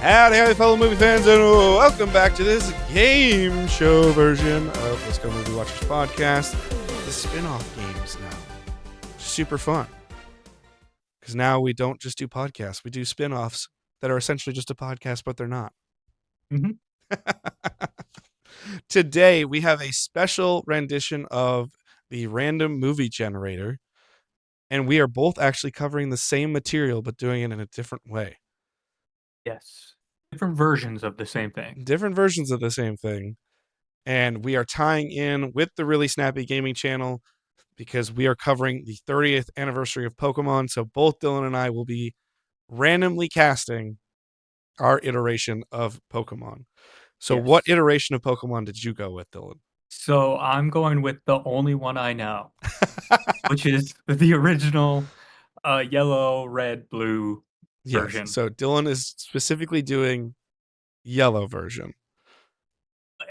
Howdy, fellow movie fans, and welcome back to this game show version of Wisco Movie Watchers Podcast. The spin-off games now. Super fun. Because now we don't just do podcasts, we do spin-offs that are essentially just a podcast, but they're not. Mm-hmm. Today, we have a special rendition of the random movie generator, and we are both actually covering the same material, but doing it in a different way. Yes. Different versions of the same thing. Different versions of the same thing. And we are tying in with the Really Snappy Gaming channel because we are covering the 30th anniversary of Pokemon. So both Dylan and I will be randomly casting our iteration of Pokemon. So Yes. what iteration of Pokemon did you go with, Dylan? So I'm going with the only one I know, which is the original yellow, red, blue version. So Dylan is specifically doing yellow version.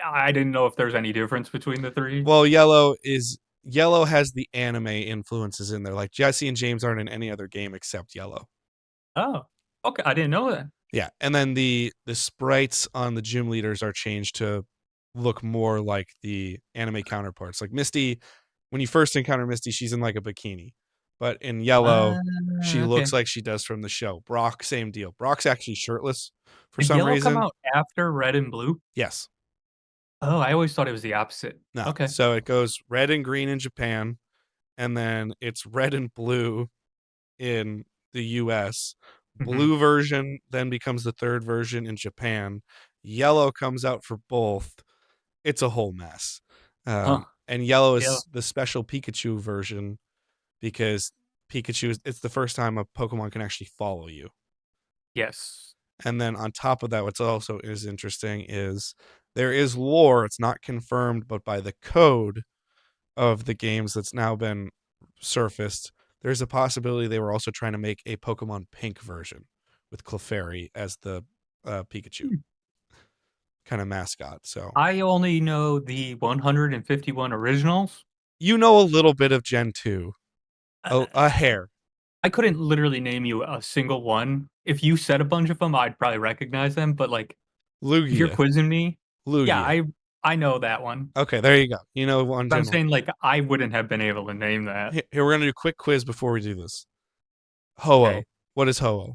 I didn't know if there's any difference between the three. Well, yellow has the anime influences in there. Like Jesse and James aren't in any other game except yellow. Oh, okay. I didn't know that. Yeah, and then the sprites on the gym leaders are changed to look more like the anime counterparts. Like Misty, when you first encounter Misty, she's in like a bikini. But in yellow, she looks like she does from the show. Brock, same deal. Brock's actually shirtless for some yellow reason. Come out after red and blue? Yes. Oh, I always thought it was the opposite. No. Okay. So it goes red and green in Japan, and then it's red and blue in the US. Blue version then becomes the third version in Japan. Yellow comes out for both. It's a whole mess. And yellow is the special Pikachu version because Pikachu it's the first time a Pokemon can actually follow you. Yes. And then on top of that, what's also is interesting is there is lore. It's not confirmed, but by the code of the games that's now been surfaced, there's a possibility they were also trying to make a Pokemon Pink version with Clefairy as the Pikachu kind of mascot. So I only know the 151 originals. You know a little bit of Gen 2. A hair. I couldn't literally name you a single one. If you said a bunch of them, I'd probably recognize them. But like, Lugia. If you're quizzing me, Lugia. Yeah, I know that one. Okay, there you go. You know one. I'm saying like I wouldn't have been able to name that. Here we're gonna do a quick quiz before we do this. Ho-Oh. Okay. What is Ho-Oh?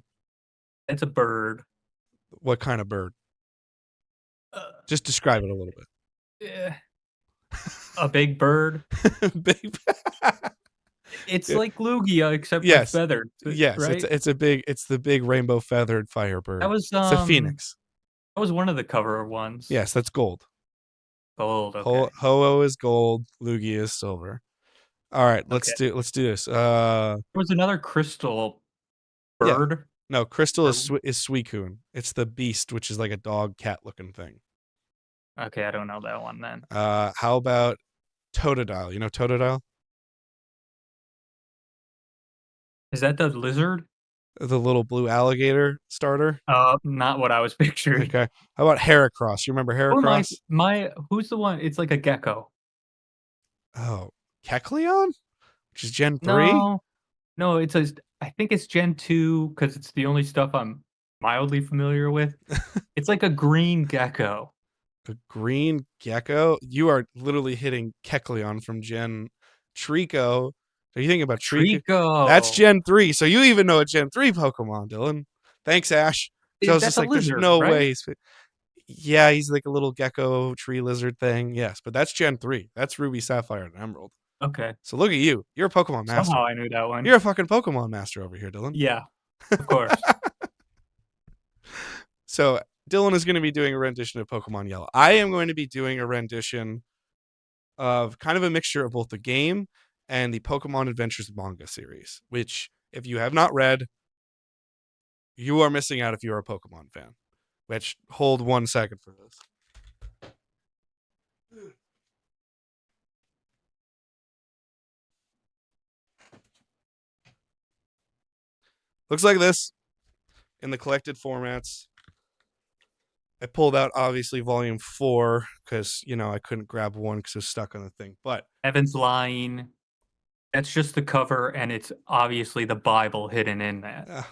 It's a bird. What kind of bird? Just describe it a little bit. Yeah. A big bird. Big. It's like Lugia except with feathered. Yes, right? It's the big rainbow feathered firebird. That was it's a phoenix. That was one of the cover ones. Yes, that's gold. Gold. Okay. Ho-Oh is gold. Lugia is silver. All right, let's do this. There was another crystal bird. Yeah. No, crystal is Suicune. It's the beast, which is like a dog cat looking thing. Okay, I don't know that one then. How about Totodile? You know Totodile? Is that the lizard? The little blue alligator starter? Not what I was picturing. Okay. How about Heracross? You remember Heracross? Who's the one? It's like a gecko. Oh, Kecleon? Which is Gen 3? No, I think it's Gen 2 because it's the only stuff I'm mildly familiar with. It's like a green gecko. A green gecko? You are literally hitting Kecleon from Gen Trico. Are you thinking about Trico? That's Gen 3. So you even know a Gen 3 Pokemon, Dylan. Thanks, Ash. So I was just like, lizard, there's no way. Yeah, he's like a little gecko tree lizard thing. Yes, but that's Gen 3. That's Ruby, Sapphire, and Emerald. Okay. So look at you. You're a Pokemon master. Somehow I knew that one. You're a fucking Pokemon master over here, Dylan. Yeah, of course. So Dylan is going to be doing a rendition of Pokemon Yellow. I am going to be doing a rendition of kind of a mixture of both the game and the Pokemon Adventures manga series, which, if you have not read, you are missing out if you're a Pokemon fan. Which, hold 1 second for this. Looks like this in the collected formats. I pulled out, obviously, volume 4 because, I couldn't grab one because it was stuck on the thing. But Evan's lying. That's just the cover, and it's obviously the Bible hidden in that.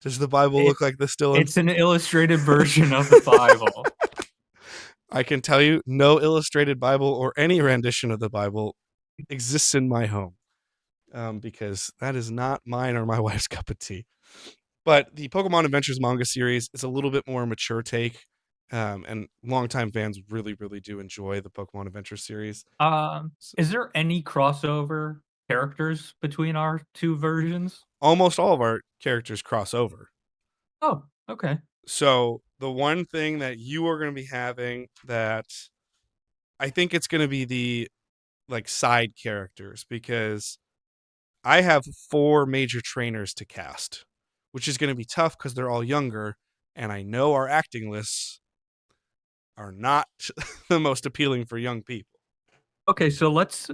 Does the Bible It look like this, Dylan? it's an illustrated version of the Bible. I can tell you, no illustrated Bible or any rendition of the Bible exists in my home, because that is not mine or my wife's cup of tea. But the Pokemon Adventures manga series is a little bit more mature take, and longtime fans really, really do enjoy the Pokemon Adventure series. Is there any crossover characters between our two versions? Almost all of our characters cross over. Oh, okay. So the one thing that you are going to be having that I think it's going to be the like side characters, because I have 4 major trainers to cast, which is going to be tough because they're all younger, and I know our acting lists are not the most appealing for young people. Okay, so let's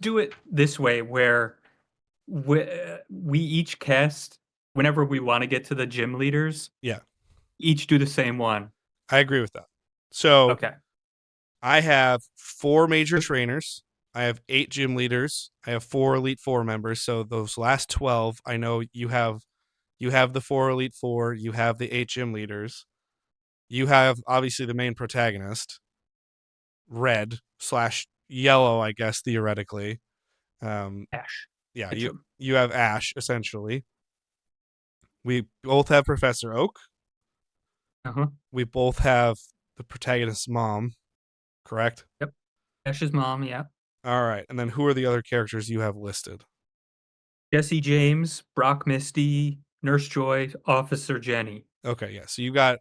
do it this way where we each cast whenever we want to get to the gym leaders, Yeah, each do the same one. I agree with that. So Okay. I have 4 major trainers. I have 8 gym leaders. I have 4 Elite Four members. So those last 12, I know you have the 4 Elite Four. You have the 8 gym leaders. You have obviously the main protagonist, red / yellow, I guess theoretically. Ash. Yeah, Ketchum. you have Ash essentially. We both have Professor Oak. Uh-huh. We both have the protagonist's mom, correct? Yep. Ash's mom, yeah. All right. And then who are the other characters you have listed? Jesse James, Brock Misty, Nurse Joy, Officer Jenny. Okay, yeah. So you got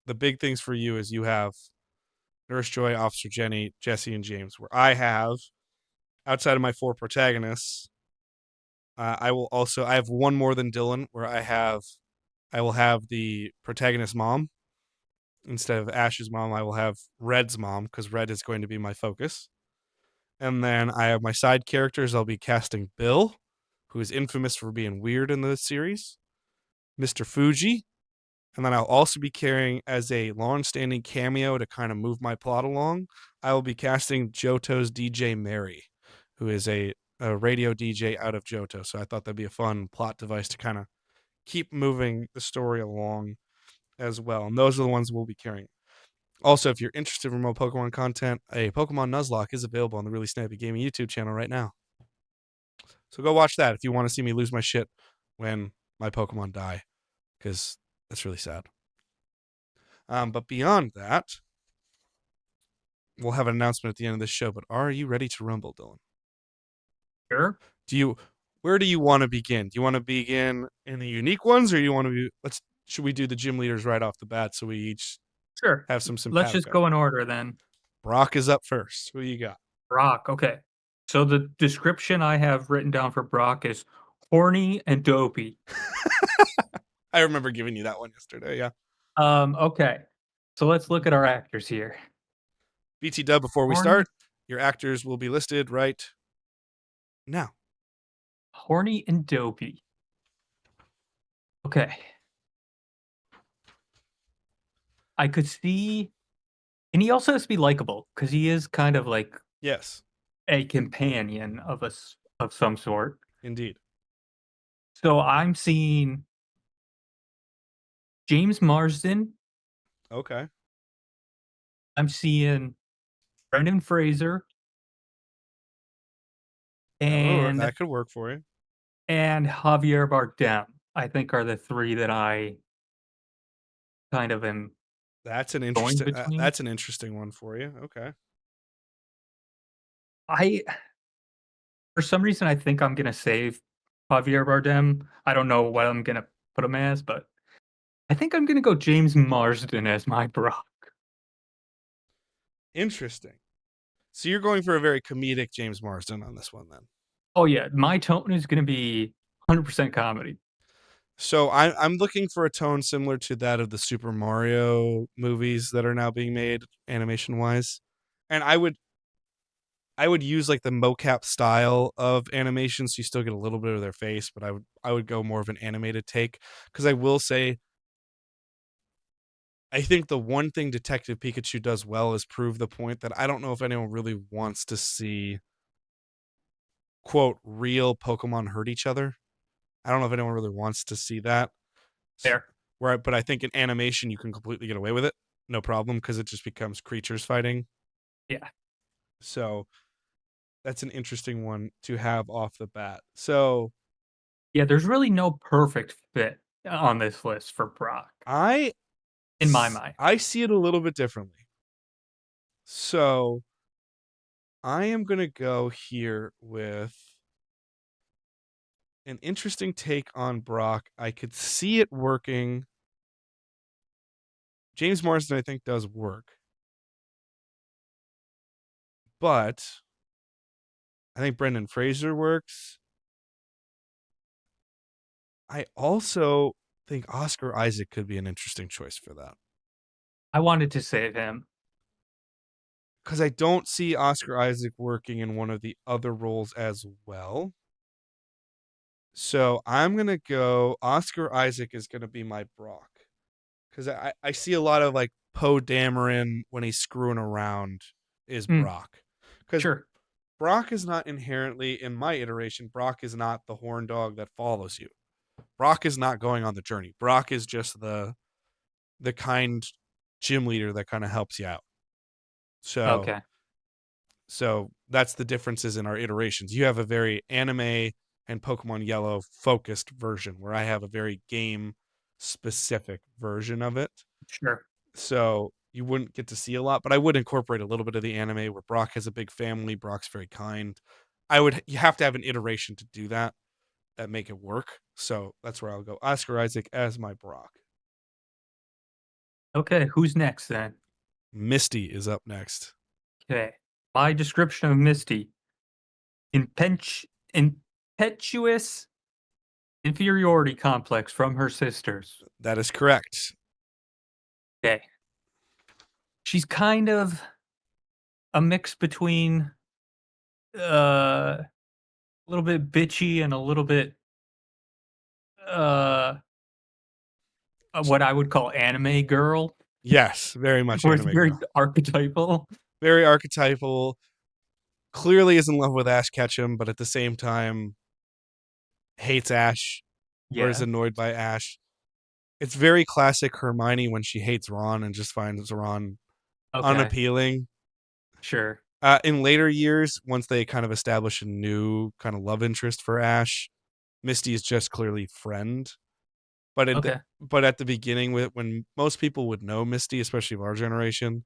the big things for you is you have Nurse Joy, Officer Jenny, Jesse, and James. Where I have, outside of my 4 protagonists, I have one more than Dylan, where I will have the protagonist's mom. Instead of Ash's mom, I will have Red's mom, because Red is going to be my focus. And then I have my side characters. I'll be casting Bill, who is infamous for being weird in the series, Mr. Fuji, and then I'll also be carrying as a long-standing cameo to kind of move my plot along. I will be casting Johto's DJ Mary, who is a radio DJ out of Johto. So I thought that'd be a fun plot device to kind of keep moving the story along as well. And those are the ones we'll be carrying. Also, if you're interested in more Pokemon content, a Pokemon Nuzlocke is available on the Really Snappy Gaming YouTube channel right now. So go watch that if you want to see me lose my shit when my Pokemon die, because that's really sad. But beyond that, we'll have an announcement at the end of this show. But are you ready to rumble, Dylan? Sure. Where do you want to begin? Do you want to begin in the unique ones, or do you want to be? Should we do the gym leaders right off the bat so we each Sure. have some Let's sympathetic? just go in order then. Brock is up first. Who you got? Brock. Okay. So the description I have written down for Brock is horny and dopey. I remember giving you that one yesterday. Yeah. Okay. So let's look at our actors here. BT Dub, before we start, your actors will be listed right now. Horny and dopey. Okay. I could see, and he also has to be likable because he is kind of like Yes, a companion of of some sort. indeed. So I'm seeing James Marsden. Okay. I'm seeing Brendan Fraser and That could work for you. Javier Bardem. I think are the 3 that I kind of am That's an going interesting. between. That's an interesting one for you. Okay. I For some reason I think I'm gonna save Javier Bardem. I don't know what I'm gonna put him as, but I think I'm gonna go James Marsden as my Brock. Interesting. So you're going for a very comedic James Marsden on this one, then. Oh yeah, my tone is gonna be 100% comedy. So I'm looking for a tone similar to that of the Super Mario movies that are now being made animation wise, and I would use like the mocap style of animation, so you still get a little bit of their face, but I would go more of an animated take, because I will say I think the one thing Detective Pikachu does well is prove the point that I don't know if anyone really wants to see quote real Pokemon hurt each other. I don't know if anyone really wants to see that. There. But I think in animation you can completely get away with it, no problem, because it just becomes creatures fighting. Yeah. So that's an interesting one to have off the bat. So Yeah, there's really no perfect fit on this list for Brock, I in my mind. I see it a little bit differently. So I am gonna go here with an interesting take on Brock. I could see it working. James Marsden, I think, does work. But I think Brendan Fraser works. I also think Oscar Isaac could be an interesting choice for that. I wanted to save him. Because I don't see Oscar Isaac working in one of the other roles as well. So I'm going to go, Oscar Isaac is going to be my Brock. Because I see a lot of like Poe Dameron when he's screwing around is Brock. Because Sure. Brock is not inherently, in my iteration, Brock is not the horn dog that follows you. Brock is not going on the journey. Brock is just the kind gym leader that kind of helps you out. Okay. So that's the differences in our iterations. You have a very anime and Pokemon Yellow focused version where I have a very game specific version of it. Sure. So you wouldn't get to see a lot, but I would incorporate a little bit of the anime where Brock has a big family. Brock's very kind. You have to have an iteration to do that make it work. So that's where I'll go. Oscar Isaac as my Brock. Okay, who's next then? Misty is up next. Okay. My description of Misty. Impetuous inferiority complex from her sisters. That is correct. Okay. She's kind of a mix between a little bit bitchy and a little bit what I would call anime girl. Yes, very much Where it's anime very girl. archetypal. Very archetypal. Clearly is in love with Ash Ketchum, but at the same time hates Ash or is annoyed by Ash. It's very classic Hermione when she hates Ron and just finds Ron unappealing. Sure. In later years, once they kind of establish a new kind of love interest for Ash, Misty is just clearly friend. But at the beginning, when most people would know Misty, especially of our generation,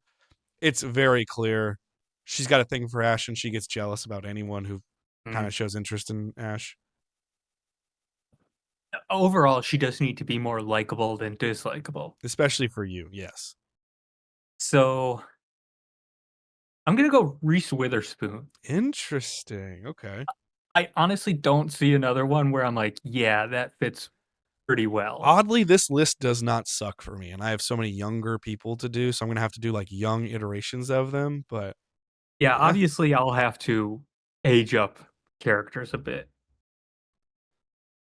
it's very clear she's got a thing for Ash and she gets jealous about anyone who kind of shows interest in Ash. Overall, she does need to be more likable than dislikable. Especially for you, yes. So I'm going to go Reese Witherspoon. Interesting. Okay. I honestly don't see another one where I'm like, yeah, that fits pretty well. Oddly, this list does not suck for me, and I have so many younger people to do, so I'm going to have to do like young iterations of them, but yeah, obviously I'll have to age up characters a bit.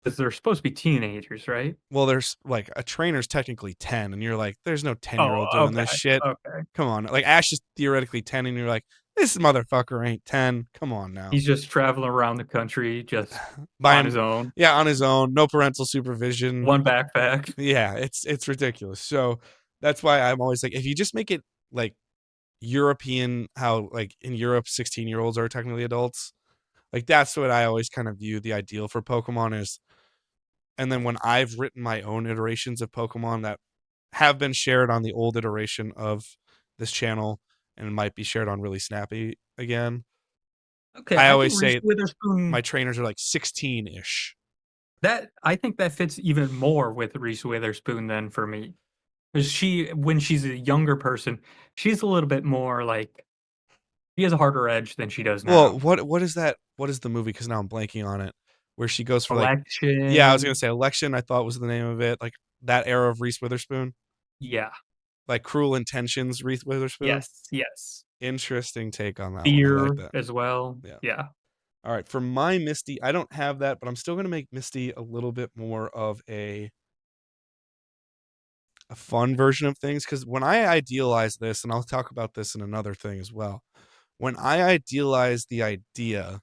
Because they're supposed to be teenagers, right? Well, there's like a trainer's technically 10, and you're like, there's no 10-year-old doing this shit. Okay. Come on. Like, Ash is theoretically 10, and you're like, this motherfucker ain't 10. Come on now. He's just traveling around the country just on his own. Yeah, on his own. No parental supervision. One backpack. Yeah, it's ridiculous. So that's why I'm always like, if you just make it like European, how like in Europe, 16-year-olds are technically adults. Like, that's what I always kind of view the ideal for Pokemon is. And then when I've written my own iterations of Pokemon that have been shared on the old iteration of this channel and might be shared on Really Snappy again. Okay, I always say Witherspoon, my trainers are like 16-ish. I think that fits even more with Reese Witherspoon than for me. Because when she's a younger person, she's a little bit more like she has a harder edge than she does now. Well, what is that? What is the movie? Because now I'm blanking on it. Where she goes for Election. like, yeah, I was gonna say Election. I thought was the name of it. Like that era of Reese Witherspoon. Yeah. Like Cruel Intentions, Reese Witherspoon. Yes. Interesting take on that Fear one. I like that as well. Yeah. All right, for my Misty, I don't have that, but I'm still gonna make Misty a little bit more of a fun version of things. Because when I idealize this, and I'll talk about this in another thing as well. When I idealize the idea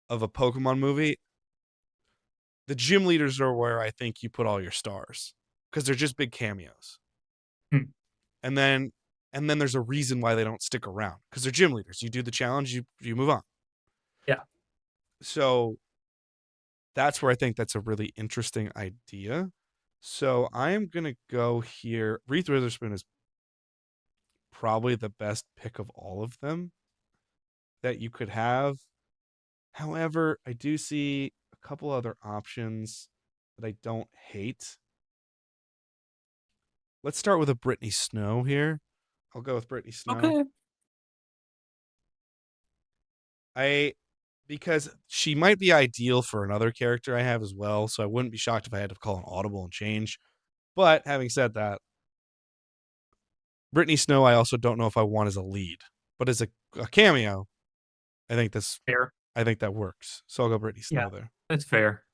of a Pokemon movie, the gym leaders are where I think you put all your stars. because they're just big cameos. Hmm. And then there's a reason why they don't stick around, because they're gym leaders. You do the challenge, you move on. Yeah. So that's where I think that's a really interesting idea. So I am gonna go here. Reese Witherspoon is probably the best pick of all of them that you could have. However, I do see a couple other options that I don't hate. Let's start with a Brittany Snow here. I'll go with Brittany Snow. Okay. Because she might be ideal for another character I have as well, so I wouldn't be shocked if I had to call an audible and change. But having said that, Brittany Snow I also don't know if I want as a lead. But as a cameo, I think that works. So I'll go Brittany Snow Yeah, there. that's fair.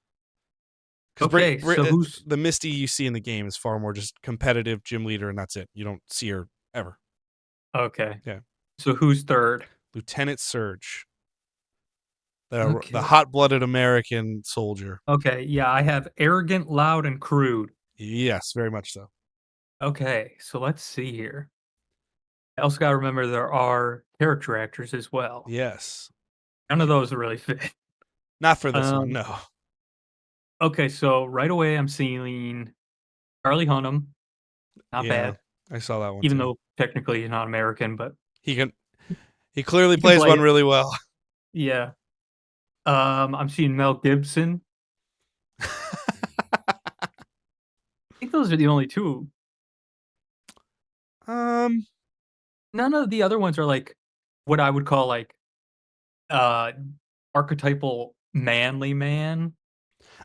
Because Okay, so who's the Misty you see in the game is far more just competitive gym leader, and that's it. You don't see her ever. okay? Yeah. So who's third? Lieutenant Surge, the Okay. hot-blooded American soldier. Okay, yeah, I have arrogant, loud, and crude. Yes, very much so. Okay, so let's see here. I also got to remember there are character actors as well. Yes. None of those really fit. Not for this one, Um, no. okay, so right away I'm seeing Charlie Hunnam. Not Yeah, bad, I saw that one even too. though technically he's not American, but He clearly he can plays play one it. really well. Yeah. I'm seeing Mel Gibson. I think those are the only two. um, None of the other ones are like what I would call like uh archetypal manly man.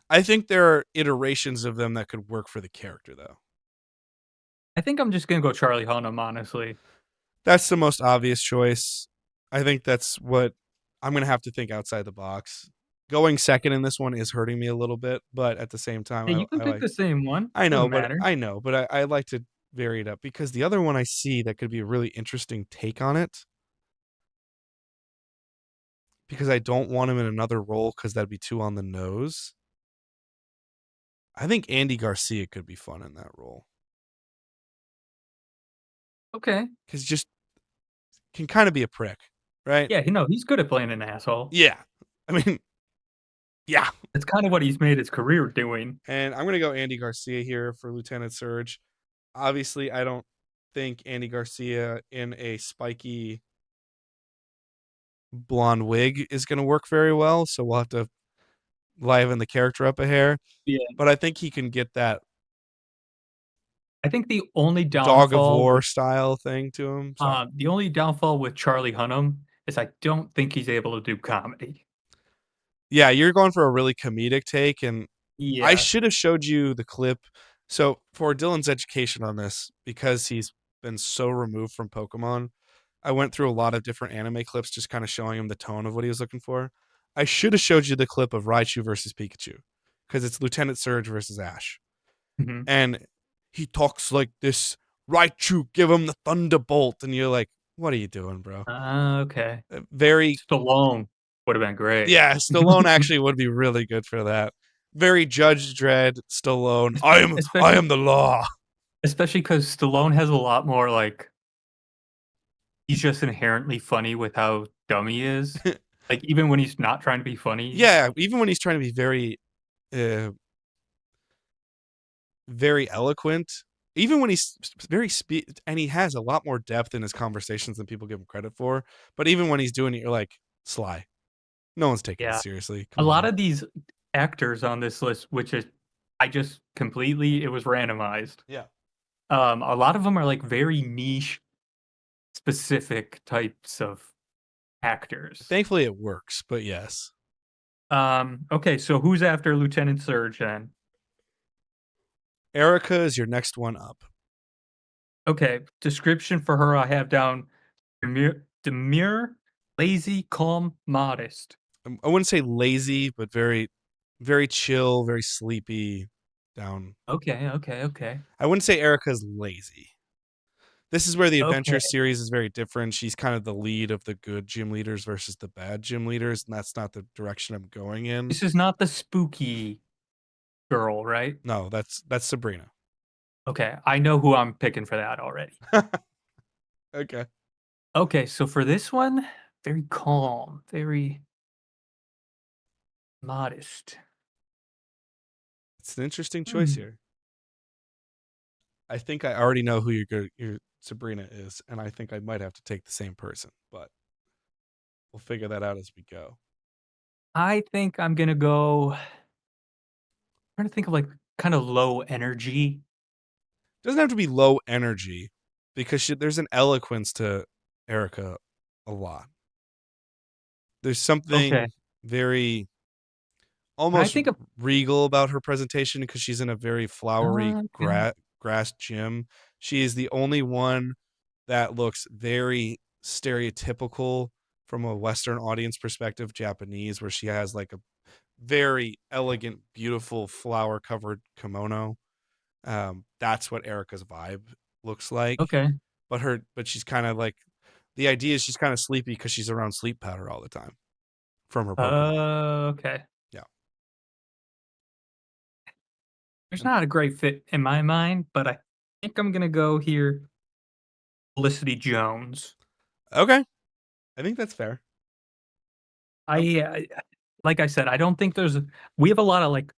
I think there are iterations of them that could work for the character though. I think I'm just gonna go Charlie Hunnam, honestly. That's the most obvious choice. I think that's what I'm going to have to think outside the box. Going second in this one is hurting me a little bit, but at the same time, Hey, you can I pick like. the same one. I know, Doesn't but matter. I like to vary it up because the other one I see that could be a really interesting take on it. Because I don't want him in another role because that'd be too on the nose. I think Andy Garcia could be fun in that role. Okay. Because just can kind of be a prick, right? Yeah, he's good at playing an asshole. Yeah. I mean, yeah. That's kind of what he's made his career doing. And I'm going to go Andy Garcia here for Lieutenant Surge. Obviously, I don't think Andy Garcia in a spiky blonde wig is going to work very well. So we'll have to liven the character up a hair. Yeah. But I think he can get that I think the only dog of downfall war with style thing to him. So. the only downfall with Charlie Hunnam is I don't think he's able to do comedy. Yeah, you're going for a really comedic take, and I Yeah. should have showed you the clip. So for Dylan's education on this, because he's been so removed from Pokemon, I went through a lot of different anime clips, just kind of showing him the tone of what he was looking for. I should have showed you the clip of Raichu versus Pikachu, because it's Lieutenant Surge versus Ash, Mhm. and he talks like this. Raichu, give him the Thunderbolt, and you're like, what are you doing, bro? Okay. Very Stallone would have been great. Yeah, Stallone actually would be really good for that. Very Judge Dredd Stallone. I Especially am the law. especially because Stallone has a lot more, like he's just inherently funny with how dumb he is. Like, even when he's not trying to be funny. Yeah, even when he's trying to be very uh very eloquent, even when he's and he has a lot more depth in his conversations than people give him credit for, but even when he's doing it you're like, Sly. No one's taking it Yeah. seriously. A Come lot on. of these actors on this list, which is I just completely it was randomized. Yeah. A lot of them are, like, very niche, specific types of actors. Thankfully it works, but yes. Okay, so who's after Lieutenant Surge then? Erica is your next one up. Okay, description for her I have down demure, lazy, calm, modest. I wouldn't say lazy, but very, very chill, very sleepy, down. Okay. I wouldn't say Erica's lazy. This is where the Okay. adventure series is very different. She's kind of the lead of the good gym leaders versus the bad gym leaders, and that's not the direction I'm going in. This is not the spooky girl, right? No, that's Sabrina. Okay, I know who I'm picking for that already. Okay. Okay, so for this one, very calm, very modest. It's an interesting choice Hmm. here. I think I already know who your Sabrina is, and I think I might have to take the same person, but we'll figure that out as we go. I think I'm gonna go. Trying to think of like kind of low energy. It doesn't have to be low energy because there's an eloquence to Erica a lot. There's Okay. something very When I almost think of regal about her presentation because she's in a very flowery okay, grass gym. She is the only one that looks very stereotypical from a Western audience perspective, Japanese, where she has like a very elegant, beautiful flower covered kimono. That's what Erica's vibe looks like. okay, But she's kind of like the idea is she's kind of sleepy because she's around sleep powder all the time from her Pokemon. okay. Yeah. There's And not a great fit in my mind, but I think I'm gonna go here. Felicity Jones. okay, I think that's fair. Um, I like I said, I don't think we have a lot of like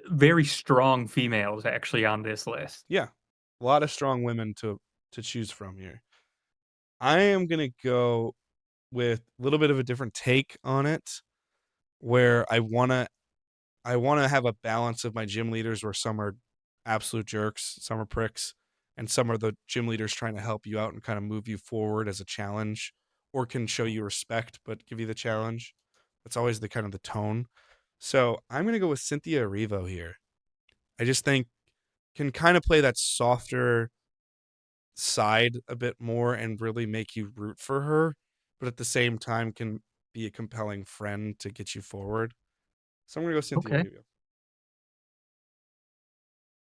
very strong females actually on this list. yeah, a lot of strong women to choose from here. I am gonna go with a little bit of a different take on it, where I wanna have a balance of my gym leaders where some are absolute jerks, some are pricks, and some are the gym leaders trying to help you out and kind of move you forward as a challenge, or can show you respect but give you the challenge. That's always the kind of the tone. So I'm gonna go with Cynthia Erivo here. I just think can kind of play that softer side a bit more and really make you root for her, but at the same time can be a compelling friend to get you forward. So I'm gonna go Cynthia Okay. Erivo.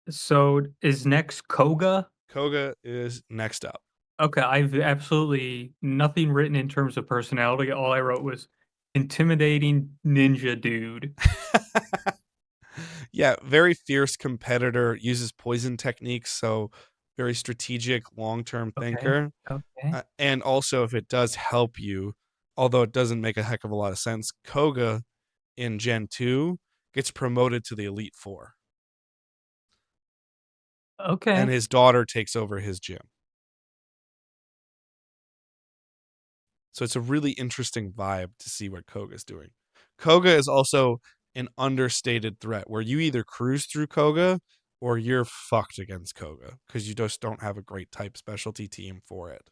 So is next Koga? Koga is next up. Okay, I've absolutely nothing written in terms of personality. All I wrote was intimidating ninja dude. Yeah, very fierce competitor, uses poison techniques, so very strategic, long-term Okay. thinker. Okay. And also, if it does help you, although it doesn't make a heck of a lot of sense, Koga in Gen 2 gets promoted to the Elite Four, and Okay. his daughter takes over his gym. So it's a really interesting vibe to see what Koga's doing. Koga is also an understated threat where you either cruise through Koga or you're fucked against Koga because you just don't have a great type specialty team for it.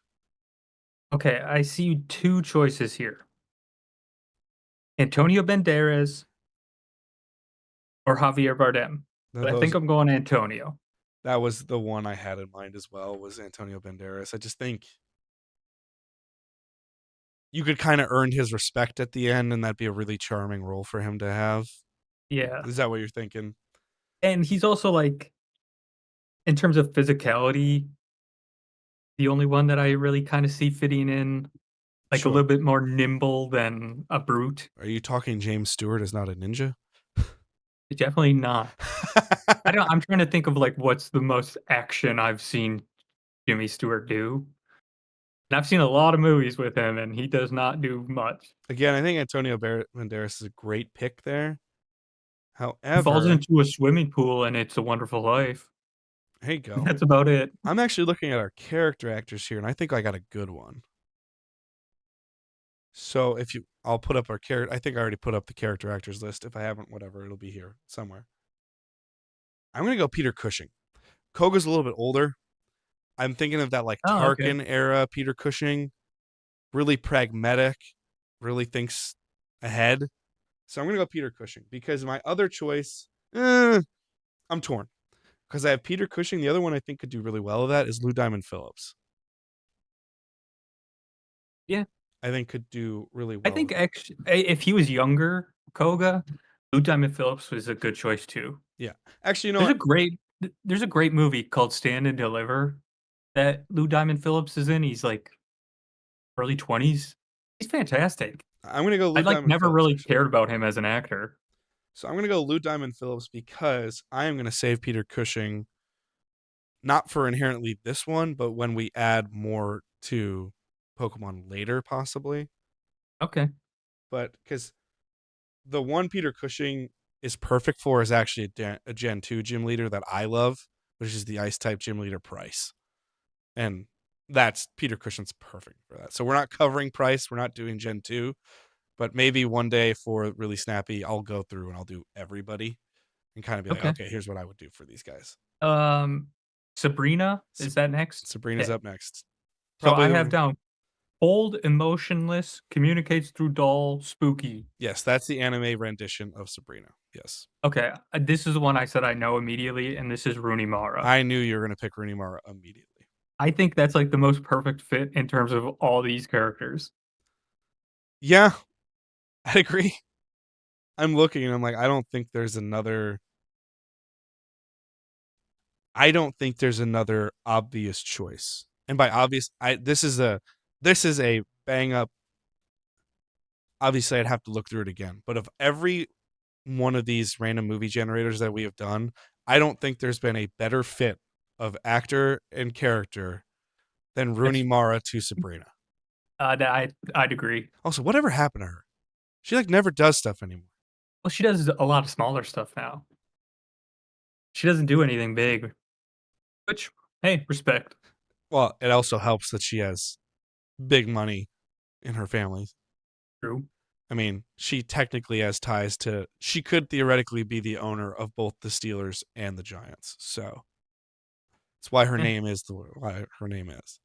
Okay, I see two choices here. Antonio Banderas or Javier Bardem. Now But I think those I'm going Antonio. that was the one I had in mind as well was Antonio Banderas. I just think you could kind of earn his respect at the end and that'd be a really charming role for him to have. Yeah. Is that what you're thinking? And he's also like, in terms of physicality, the only one that I really kind of see fitting in, like a Sure. little bit more nimble than a brute. Are you talking James Stewart is not a ninja? Definitely not. I'm trying to think of like what's the most action I've seen Jimmy Stewart do. And I've seen a lot of movies with him and he does not do much. Again, I think Antonio Banderas is a great pick there. He falls However, into a swimming pool and It's a Wonderful Life. here you go. That's about it. I'm actually looking at our character actors here, and I think I got a good one. So I'll put up our character. I think I already put up the character actors list. If I haven't, whatever, it'll be here somewhere. I'm gonna go Peter Cushing. Koga's a little bit older. I'm thinking of that like Oh, okay. Tarkin era Peter Cushing, really pragmatic, really thinks ahead. So I'm gonna go Peter Cushing because my other choice, I'm torn because I have Peter Cushing. The other one I think could do really well with that is Lou Diamond Phillips. Yeah. I think could do really I well think with it. actually, if he was younger, Koga, Lou Diamond Phillips was a good choice too. Yeah. Actually, you know There's what? a great there's a great movie called Stand and Deliver that Lou Diamond Phillips is in. He's like early 20s. He's fantastic. I'm gonna go I Lou like Diamond never Phillips really actually. cared about him as an actor. So I'm gonna go Lou Diamond Phillips because I am gonna save Peter Cushing not for inherently this one, but when we add more to Pokemon later, possibly. Okay. But because the one Peter Cushing is perfect for is actually a Gen 2 gym leader that I love, which is the Ice type gym leader Price. And that's Peter Cushing's perfect for that. So we're not covering Price, we're not doing Gen 2, but maybe one day for Really Snappy, I'll go through and I'll do everybody and kind of be like, Okay. okay, here's what I would do for these guys. Um, Sabrina, is that next? Sabrina's Okay. up next. So Probably I have down cold, emotionless, communicates through doll, spooky. yes, that's the anime rendition of Sabrina. Yes. Okay, this is the one I said I know immediately, and this is Rooney Mara. I knew you were going to pick Rooney Mara immediately. I think that's like the most perfect fit in terms of all these characters. Yeah, I agree. I'm looking and I'm like, I don't think there's another obvious choice. And by obvious, this is a bang up. Obviously, I'd have to look through it again. But of every one of these random movie generators that we have done, I don't think there's been a better fit of actor and character than Rooney That's Mara to Sabrina. I'd agree. Also, whatever happened to her? She like never does stuff anymore. Well, she does a lot of smaller stuff now. She doesn't do anything big, which hey, respect. Well, it also helps that she has big money in her family. True. I mean, she technically has ties to. She could theoretically be the owner of both the Steelers and the Giants. So that's why her Eh, name is why her name is.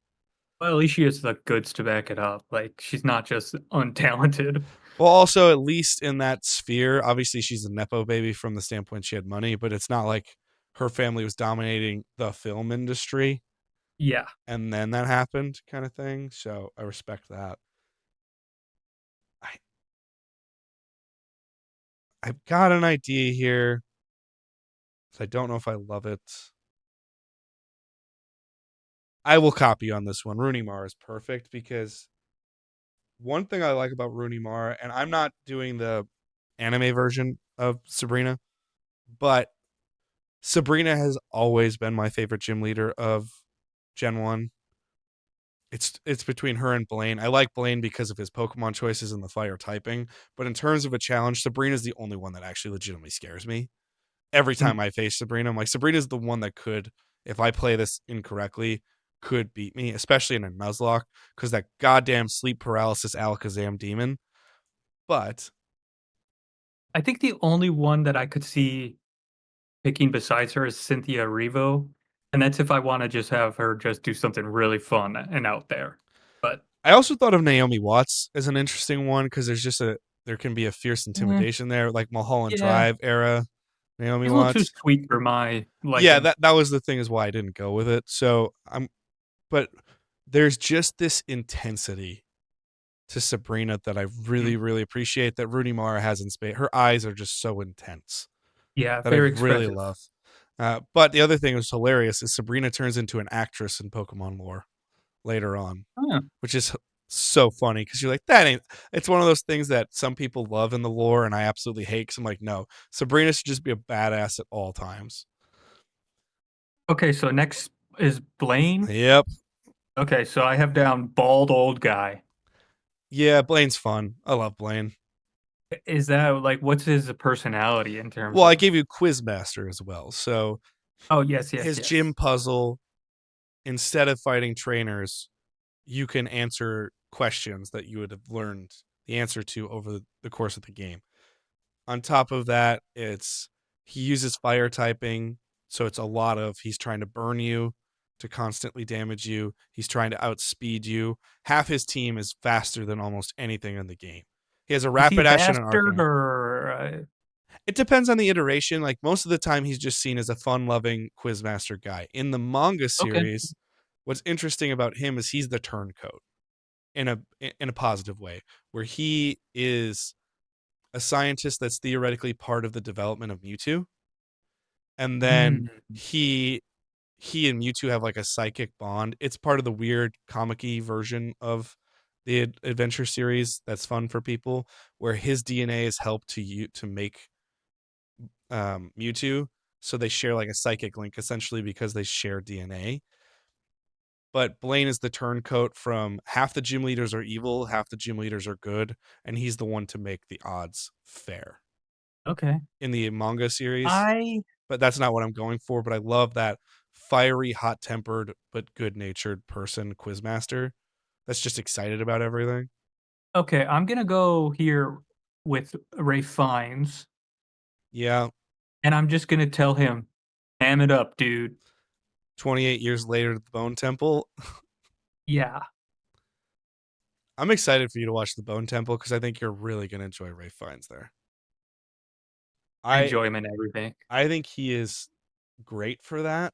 well, at least she has the goods to back it up. Like she's not just untalented. Well, also at least in that sphere, obviously she's a nepo baby from the standpoint she had money, but it's not like her family was dominating the film industry Yeah. and then that happened, kind of thing. So I respect that. I I've got an idea here. So I don't know if I love it. I will copy on this one. Rooney Mara is perfect because one thing I like about Rooney Mara, and I'm not doing the anime version of Sabrina, but Sabrina has always been my favorite gym leader of Gen 1. It's between her and Blaine. I like Blaine because of his Pokemon choices and the fire typing, but in terms of a challenge, Sabrina's the only one that actually legitimately scares me. Every Mm. time I face Sabrina, I'm like, Sabrina's the one that could, if I play this incorrectly, could beat me, especially in a Nuzlocke, because that goddamn sleep paralysis Alakazam demon. But I think the only one that I could see picking besides her is Cynthia Erivo, and that's if I want to just have her just do something really fun and out there. But I also thought of Naomi Watts as an interesting one because there can be a fierce eh, intimidation there, like Mulholland yeah, Drive era Naomi she's a little too Watts. sweet for my Yeah, liking. that was the thing is why I didn't go with it. So but there's just this intensity to Sabrina that I Mm. really, really appreciate that Rooney Mara has in space. Her eyes are just so intense Yeah, that I very really expressive. love. But the other thing that's hilarious is Sabrina turns into an actress in Pokemon lore later on, Huh. which is so funny because you're like, that ain't. It's one of those things that some people love in the lore, and I absolutely hate. Because I'm like, no, Sabrina should just be a badass at all times. Okay, so next is Blaine. Yep. Okay, so I have down bald old guy. Yeah, Blaine's fun. I love Blaine. Is that like what's his personality in terms Well, I of? gave you Quizmaster as well. So Oh yes, yes, his gym yes. puzzle, instead of fighting trainers, you can answer questions that you would have learned the answer to over the course of the game. On top of that, he uses fire typing, so it's a lot of he's trying to burn you to constantly damage you. He's trying to outspeed you. Half his team is faster than almost anything in the game. He has a Is he a rapid action and bastard Arcanine. or? It depends on the iteration. Like most of the time, he's just seen as a fun-loving quizmaster guy. In the manga Okay. series, what's interesting about him is he's the turncoat in a positive way, where he is a scientist that's theoretically part of the development of Mewtwo, and then Mm. he and Mewtwo have like a psychic bond. It's part of the weird comic-y version of the adventure series that's fun for people, where his DNA is helped to make Mewtwo, So they share like a psychic link essentially because they share DNA. But Blaine is the turncoat from half the gym leaders are evil, half the gym leaders are good, and he's the one to make the odds fair Okay. in the manga series. I But that's not what I'm going for. But I love that fiery, hot tempered, but good natured person, Quizmaster, that's just excited about everything. okay, I'm gonna go here with Ray Fiennes, Yeah. and I'm just gonna tell him, "Ham it up, dude." 28 years later at the Bone Temple. Yeah, I'm excited for you to watch the Bone Temple because I think you're really going to enjoy Ray Fiennes there. I I enjoy him and everything. I think he is great for that.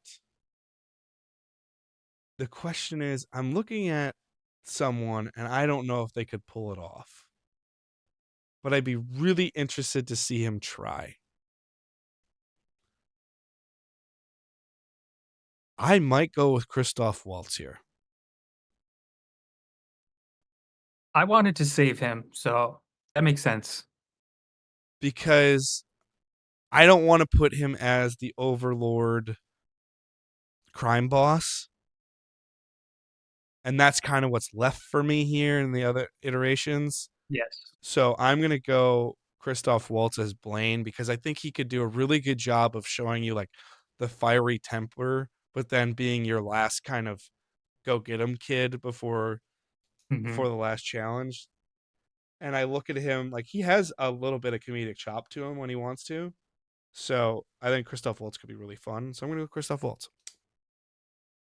The question is, I'm looking at someone and I don't know if they could pull it off. But I'd be really interested to see him try. I might go with Christoph Waltz here I wanted to save him, so that makes sense. because I don't want to put him as the overlord crime boss. And that's kind of what's left for me here in the other iterations. Yes. So I'm going to go Christoph Waltz as Blaine because I think he could do a really good job of showing you like the fiery temper, but then being your last kind of go get him kid before Mhm. the last challenge. And I look at him like he has a little bit of comedic chop to him when he wants to. So I think Christoph Waltz could be really fun. So I'm going to go Christoph Waltz.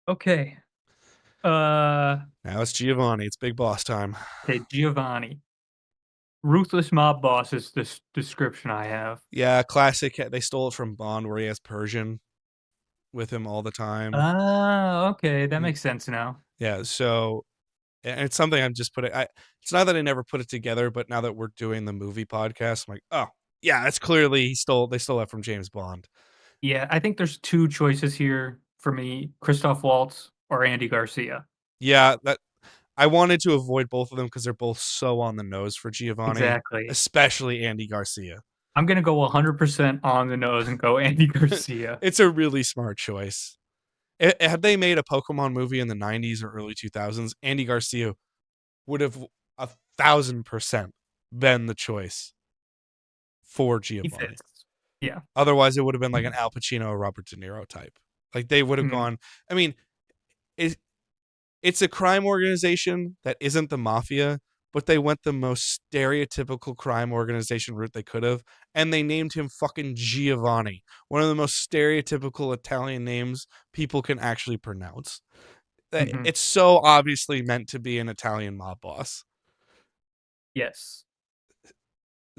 Okay. Uh, Now it's Giovanni. It's big boss time. okay, Giovanni. Ruthless mob boss is this description I have. Yeah, classic. They stole it from Bond where he has Persian with him all the time. Ah, okay, that Mm, makes sense now. yeah, so and it's something I'm just putting. It's not that I never put it together, but now that we're doing the movie podcast, I'm like, oh yeah, it's clearly they stole that from James Bond. Yeah, I think there's 2 choices here for me, Christoph Waltz or Andy Garcia. Yeah, that I wanted to avoid both of them because they're both so on the nose for Giovanni, Exactly. especially Andy Garcia. I'm gonna go 100% on the nose and go Andy Garcia. It's a really smart choice. Had they made a Pokemon movie in the 90s or early 2000s, Andy Garcia would have 1,000% been the choice for He Giovanni. fits. Yeah. Otherwise, it would have been like an Al Pacino or Robert De Niro type. Like they would have Mhm, gone. I mean, it's a crime organization that isn't the mafia, but they went the most stereotypical crime organization route they could have, and they named him fucking Giovanni, one of the most stereotypical Italian names people can actually pronounce. mhm. It's so obviously meant to be an Italian mob boss. Yes.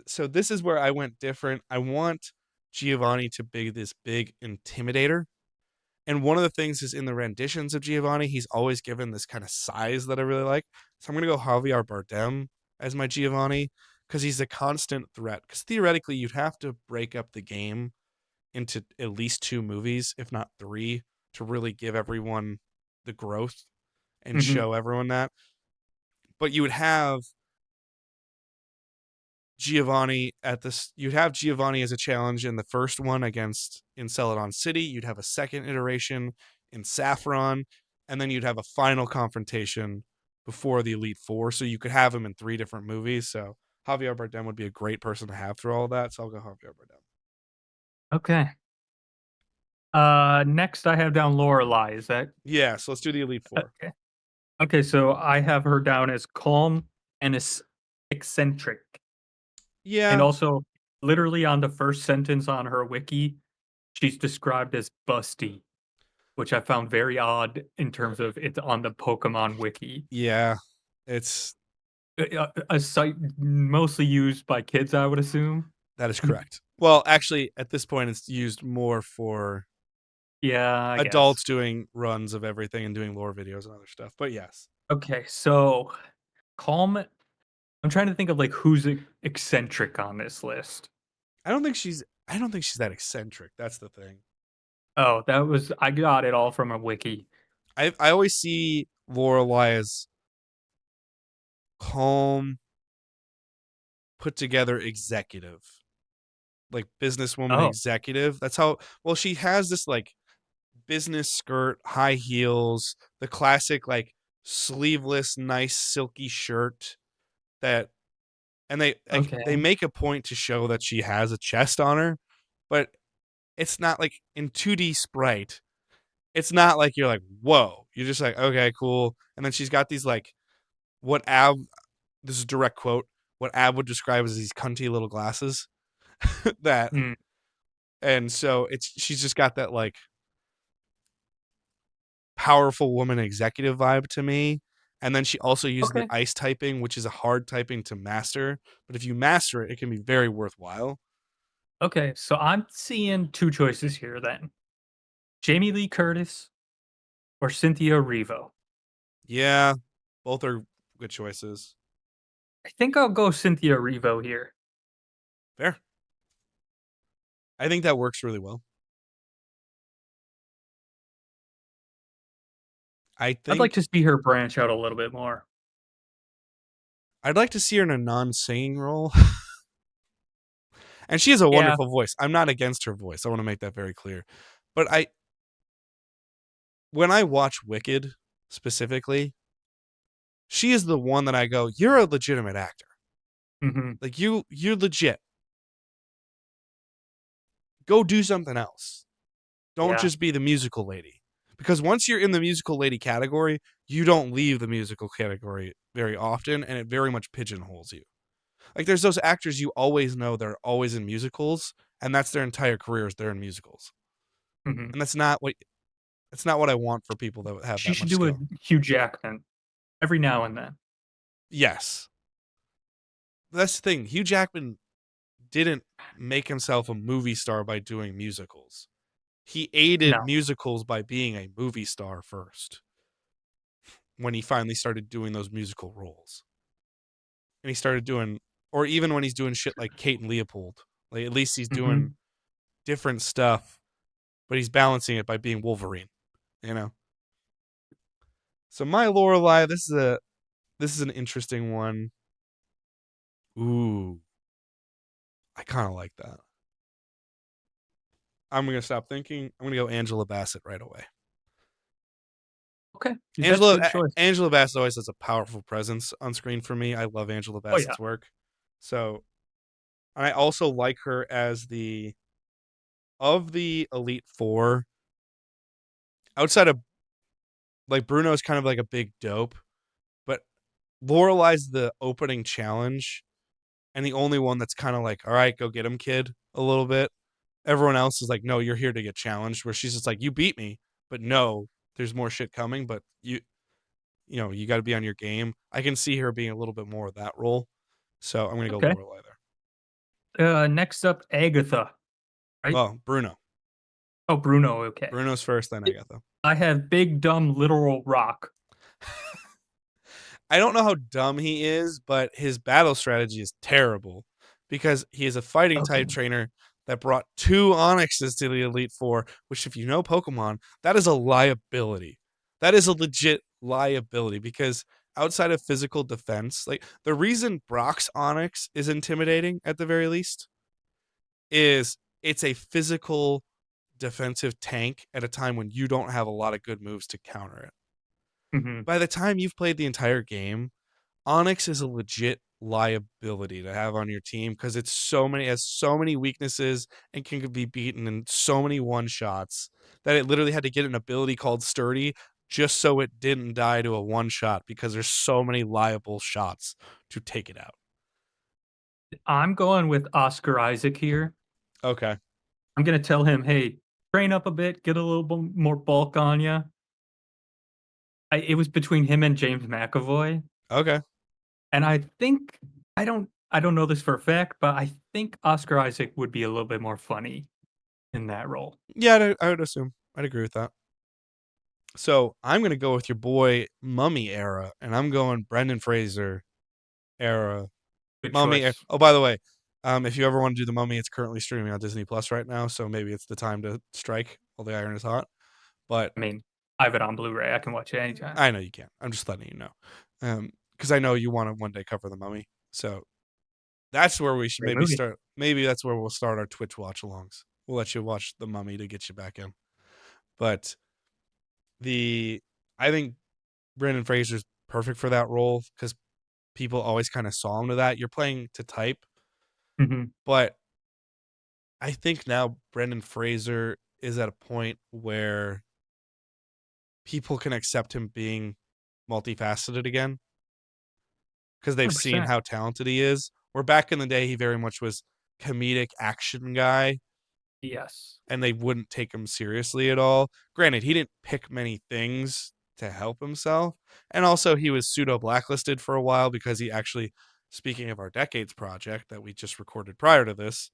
So this is where I went different. I want Giovanni to be this big intimidator. And one of the things is in the renditions of Giovanni, he's always given this kind of size that I really like. So I'm going to go Javier Bardem as my Giovanni because he's a constant threat. Because theoretically, you'd have to break up the game into at least 2 movies, if not 3, to really give everyone the growth and Mhm, show everyone that. But you would have Giovanni at this. You'd have Giovanni as a challenge in the first one against in Celadon City. You'd have a second iteration in Saffron, and then you'd have a final confrontation before the Elite Four. So you could have him in 3 different movies. So Javier Bardem would be a great person to have through all of that. So I'll go Javier Bardem. okay. Next I have down Lorelai, is that Yeah, so let's do the Elite Four. okay. Okay, so I have her down as calm and eccentric, and Yeah, also literally on the first sentence on her wiki, she's described as busty, which I found very odd in terms of it's on the Pokemon wiki. yeah, it's A site mostly used by kids, I would assume. that is correct. Well, actually, at this point, it's used more for Yeah, I guess. adults doing runs of everything and doing lore videos and other stuff. But yes, Okay, so calm. I'm trying to think of like who's eccentric on this list. I don't think she's that eccentric. That's the thing. Oh, I got it all from a wiki. I always see Lorelai as calm, put together executive. like businesswoman Oh, executive. That's how well she has this like business skirt, high heels, the classic like sleeveless, nice silky shirt that and they okay. make a point to show that she has a chest on her, but it's not like in 2D sprite. It's not like you're like, whoa. You're just like, okay, cool. And then she's got these like what Ab this is a direct quote, what Ab would describe as these cunty little glasses that Mm, and so it's she's just got that like powerful woman executive vibe to me. And then she also uses the okay. ice typing, which is a hard typing to master. But if you master it, it can be very worthwhile. Okay. So I'm seeing two choices here then. Jamie Lee Curtis or Cynthia Erivo. Yeah, both are good choices. I think I'll go Cynthia Erivo here. Fair. I think that works really well. I I'd like think to see her branch out a little bit more. I'd like to see her in a non-singing role. And she has a Yeah. wonderful voice. I'm not against her voice. I want to make that very clear. But I when I watch Wicked specifically, she is the one that I go, "You're a legitimate actor. Hmm. Like you're legit. Go do something else. Don't Yeah. just be the musical lady." Because once you're in the musical lady category, you don't leave the musical category very often and it very much pigeonholes you. Like there's those actors you always know they're always in musicals and that's their entire careers they're in musicals. Hmm. And that's not what I want for people that have She that should much do a skill. Hugh Jackman every now and then. Yes. That's the thing. Hugh Jackman didn't make himself a movie star by doing musicals. He aided No. musicals by being a movie star first when he finally started doing those musical roles. And he started doing, or even when he's doing shit like Kate and Leopold, like at least he's doing Hmm. different stuff, but he's balancing it by being Wolverine, you know? So my Lorelei, this is an interesting one. Ooh, I kind of like that. I'm gonna stop thinking. I'm gonna go Angela Bassett right away. Okay. That's a good choice. Angela Bassett always has a powerful presence on screen for me. I love Angela Oh, yeah. Bassett's work. So I also like her as the of the Elite Four. Outside of like Bruno's kind of like a big dope, but Lorelei's the opening challenge and the only one that's kind of like, all right, go get him, kid, a little bit. Everyone else is like, no, you're here to get challenged. Where she's just like, you beat me, but no, there's more shit coming. But you know, you got to be on your game. I can see her being a little bit more of that role. So I'm gonna go Okay. Lorelei there. Next up, Agatha, right? Oh, Bruno. Oh, Bruno. Okay. Bruno's first, then Agatha. I have Big Dumb Literal Rock. I don't know how dumb he is, but his battle strategy is terrible because he is a fighting Okay. type trainer that brought two Onyxes to the Elite Four, which, if you know Pokemon, that is a liability. That is a legit liability because outside of physical defense, like the reason Brock's Onyx is intimidating at the very least is it's a physical defensive tank at a time when you don't have a lot of good moves to counter it. Hmm. By the time you've played the entire game, Onyx is a legit liability to have on your team because it's has so many weaknesses and can be beaten in so many one shots that it literally had to get an ability called Sturdy just so it didn't die to a one shot because there's so many liable shots to take it out. I'm going with Oscar Isaac here. Okay. I'm gonna tell him, hey, train up a bit, get a little bit more bulk on you. It was between him and James McAvoy, Okay. and I don't know this for a fact, but I think Oscar Isaac would be a little bit more funny in that role. Yeah, I would assume. I'd agree with that. So I'm going to go with your boy Mummy era, and I'm going Brendan Fraser era. Good Mummy. choice. Oh, by the way, if you ever want to do the Mummy, it's currently streaming on Disney Plus right now, so maybe it's the time to strike while the iron is hot. But I mean, I have it on Blu-ray. I can watch it anytime. I know you can't. I'm just letting you know, because I know you want to one day cover the Mummy. So that's where we should Great maybe movie. start. maybe that's where we'll start our Twitch watch-alongs. We'll let you watch The Mummy to get you back in. But I think Brendan Fraser's perfect for that role because people always kind of saw him to that. You're playing to type, Mhm. but I think now Brendan Fraser is at a point where people can accept him being multifaceted again because they've seen 100%. how talented he is. Where back in the day, he very much was comedic action guy, Yes. and they wouldn't take him seriously at all. Granted, he didn't pick many things to help himself, and also he was pseudo blacklisted for a while because he actually, speaking of our Decades project that we just recorded prior to this,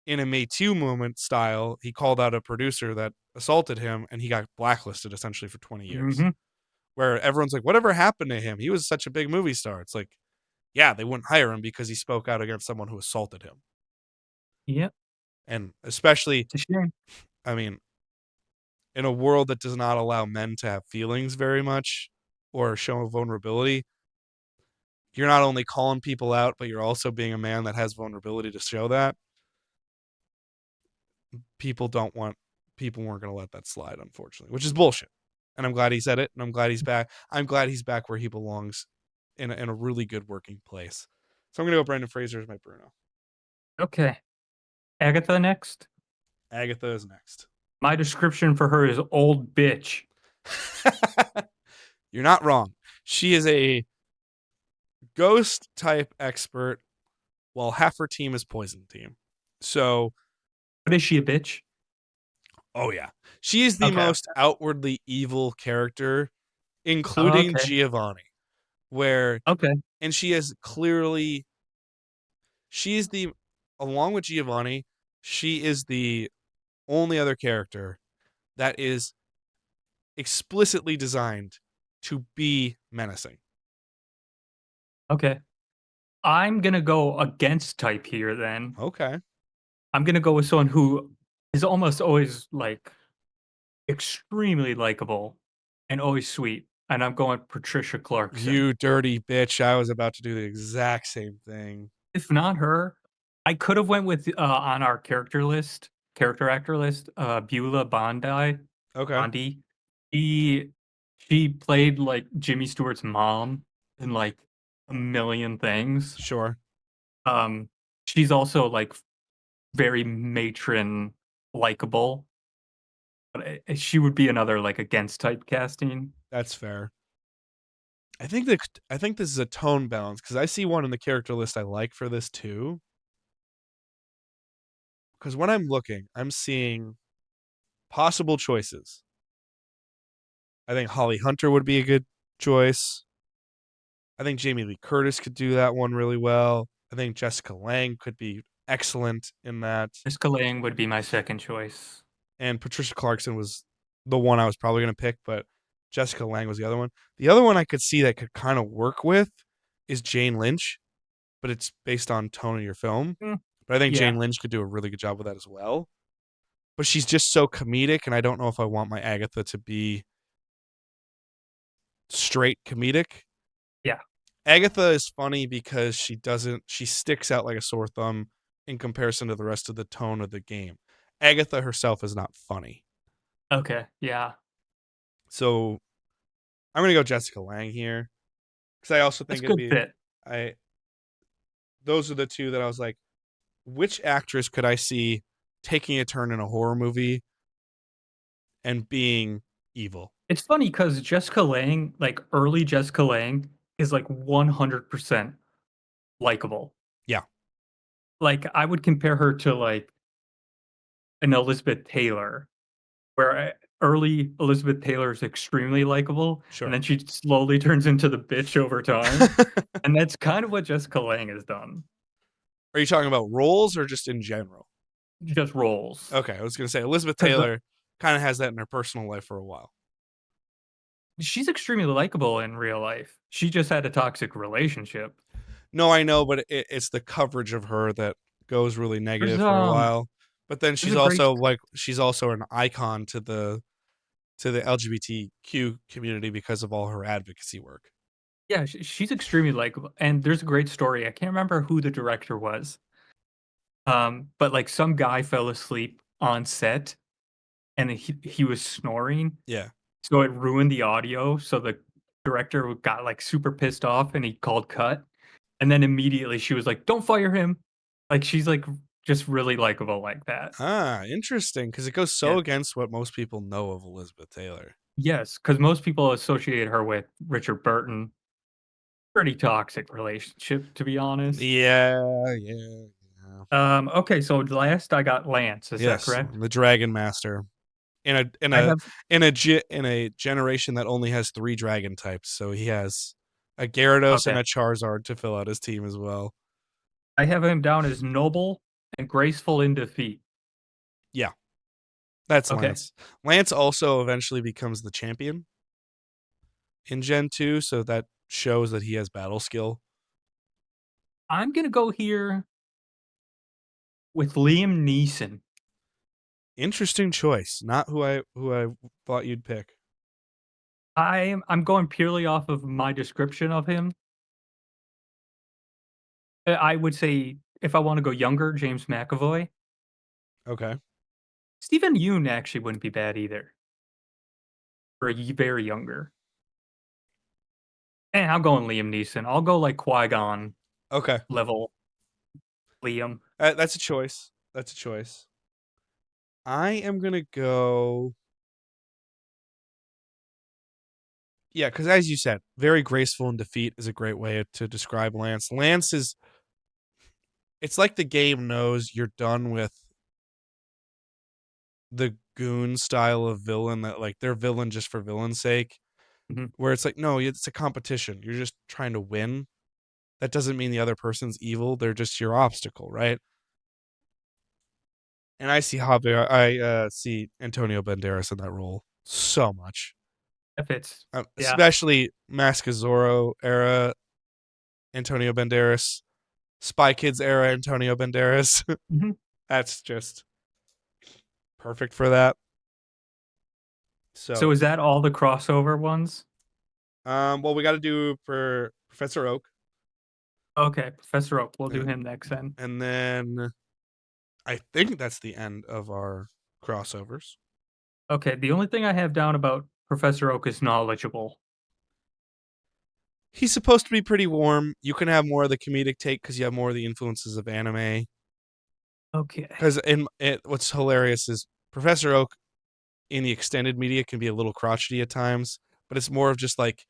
in a Me Too movement style, he called out a producer that assaulted him, and he got blacklisted essentially for 20 years. Mhm. Where everyone's like, whatever happened to him? He was such a big movie star. It's like, yeah, they wouldn't hire him because he spoke out against someone who assaulted him. Yep. And especially, It's a shame. I mean, in a world that does not allow men to have feelings very much or show vulnerability, you're not only calling people out, but you're also being a man that has vulnerability to show that. People weren't going to let that slide, unfortunately, which is bullshit. And I'm glad he said it, and I'm glad he's back. I'm glad he's back where he belongs in a really good working place. So I'm going to go Brendan Fraser as my Bruno. Okay. Agatha next. Agatha is next. My description for her is old bitch. You're not wrong. She is a ghost type expert while half her team is poison team. So, But is she a bitch? oh yeah. She is the Okay. most outwardly evil character, Oh, including okay. Giovanni, where, Okay. and she is clearly, she is the, along with Giovanni, she is the only other character that is explicitly designed to be menacing. Okay. I'm gonna go against type here then. Okay. I'm gonna go with someone who is almost always like extremely likable and always sweet. And I'm going Patricia Clarkson. You dirty bitch. I was about to do the exact same thing. If not her, I could have went with on our character actor list, Beulah Okay. Bondi. She she played like Jimmy Stewart's mom in like a million things. Sure. Um, she's also like very matron likable. But she would be another like against typecasting. That's fair. I think this is a tone balance because I see one in the character list I like for this too. Because when I'm looking, I'm seeing possible choices. I think Holly Hunter would be a good choice. I think Jamie Lee Curtis could do that one really well. I think Jessica Lange could be excellent in that. Jessica Lange would be my second choice. And Patricia Clarkson was the one I was probably going to pick, but Jessica Lange was the other one. The other one I could see that could kind of work with is Jane Lynch, but it's based on tone of your film. Mm, But I think yeah. Jane Lynch could do a really good job with that as well. But she's just so comedic, and I don't know if I want my Agatha to be straight comedic. Yeah. Agatha is funny because she sticks out like a sore thumb in comparison to the rest of the tone of the game. Agatha herself is not funny. Okay. Yeah. So I'm gonna go Jessica Lange here. Because I also That's think a good fit. I those are the two that I was like, which actress could I see taking a turn in a horror movie and being evil? It's funny because Jessica Lange, like early Jessica Lange, is like 100% likable. Yeah, Like I would compare her to like an Elizabeth Taylor, where early Elizabeth Taylor is extremely likable, and sure. then she slowly turns into the bitch over time. And that's kind of what Jessica Lange has done. Are you talking about roles or just in general? Just roles. Okay, I was gonna say Elizabeth Because Taylor kind of has that in her personal life for a while. she's extremely likable in real life. She just had a toxic relationship. No, I know, but it's the coverage of her that goes really There's negative for a while. But then there's a great she's also an icon to the LGBTQ community because of all her advocacy work. yeah, she's extremely likable, and there's a great story. I can't remember who the director was, But like some guy fell asleep on set and he was snoring, Yeah. so it ruined the audio. So the director got like super pissed off and he called cut. And then immediately she was like, "Don't fire him." Like she's like just really likable like that. Ah, interesting, because it goes so Yeah. against what most people know of Elizabeth Taylor. Yes, because most people associate her with Richard Burton. Pretty toxic relationship, to be honest. Yeah, yeah, yeah. Okay, so last I got Lance, is that Yes, correct? the Dragon Master in a in I a have in a generation that only has 3 dragon types, so he has a Gyarados and okay. a Charizard to fill out his team as well. I have him down as noble and graceful in defeat. Yeah, that's Okay. Lance. Lance also eventually becomes the champion in Gen 2, so that shows that he has battle skill. I'm gonna go here with Liam Neeson. Interesting choice. Not who I thought you'd pick. I'm going purely off of my description of him. I would say if I wanna go younger, James McAvoy. Okay. Stephen Yeun actually wouldn't be bad either, for a very younger. And I'm going Liam Neeson. I'll go like Qui-Gon Okay. level Liam. That's a choice. That's a choice. I am gonna go. Yeah, because as you said, very graceful in defeat is a great way to describe Lance. Lance is. It's like the game knows you're done with the goon style of villain that like they're villain just for villain's sake. Mhm. Where it's like, no, it's a competition. You're just trying to win. That doesn't mean the other person's evil. They're just your obstacle, right? And I see Javier. I see Antonio Banderas in that role so much. That fits. Yeah. Especially Mask of Zorro era Antonio Banderas, Spy Kids era Antonio Banderas. Mhm. That's just perfect for that. So So, is that all the crossover ones? well, we got to do for Professor Oak, Okay, Professor Oak. We'll do uh, him next then. and then I think that's the end of our crossovers. Okay, the only thing I have down about Professor Oak is knowledgeable. He's supposed to be pretty warm. You can have more of the comedic take because you have more of the influences of anime. Okay. Because what's hilarious is Professor Oak in the extended media can be a little crotchety at times, but it's more of just like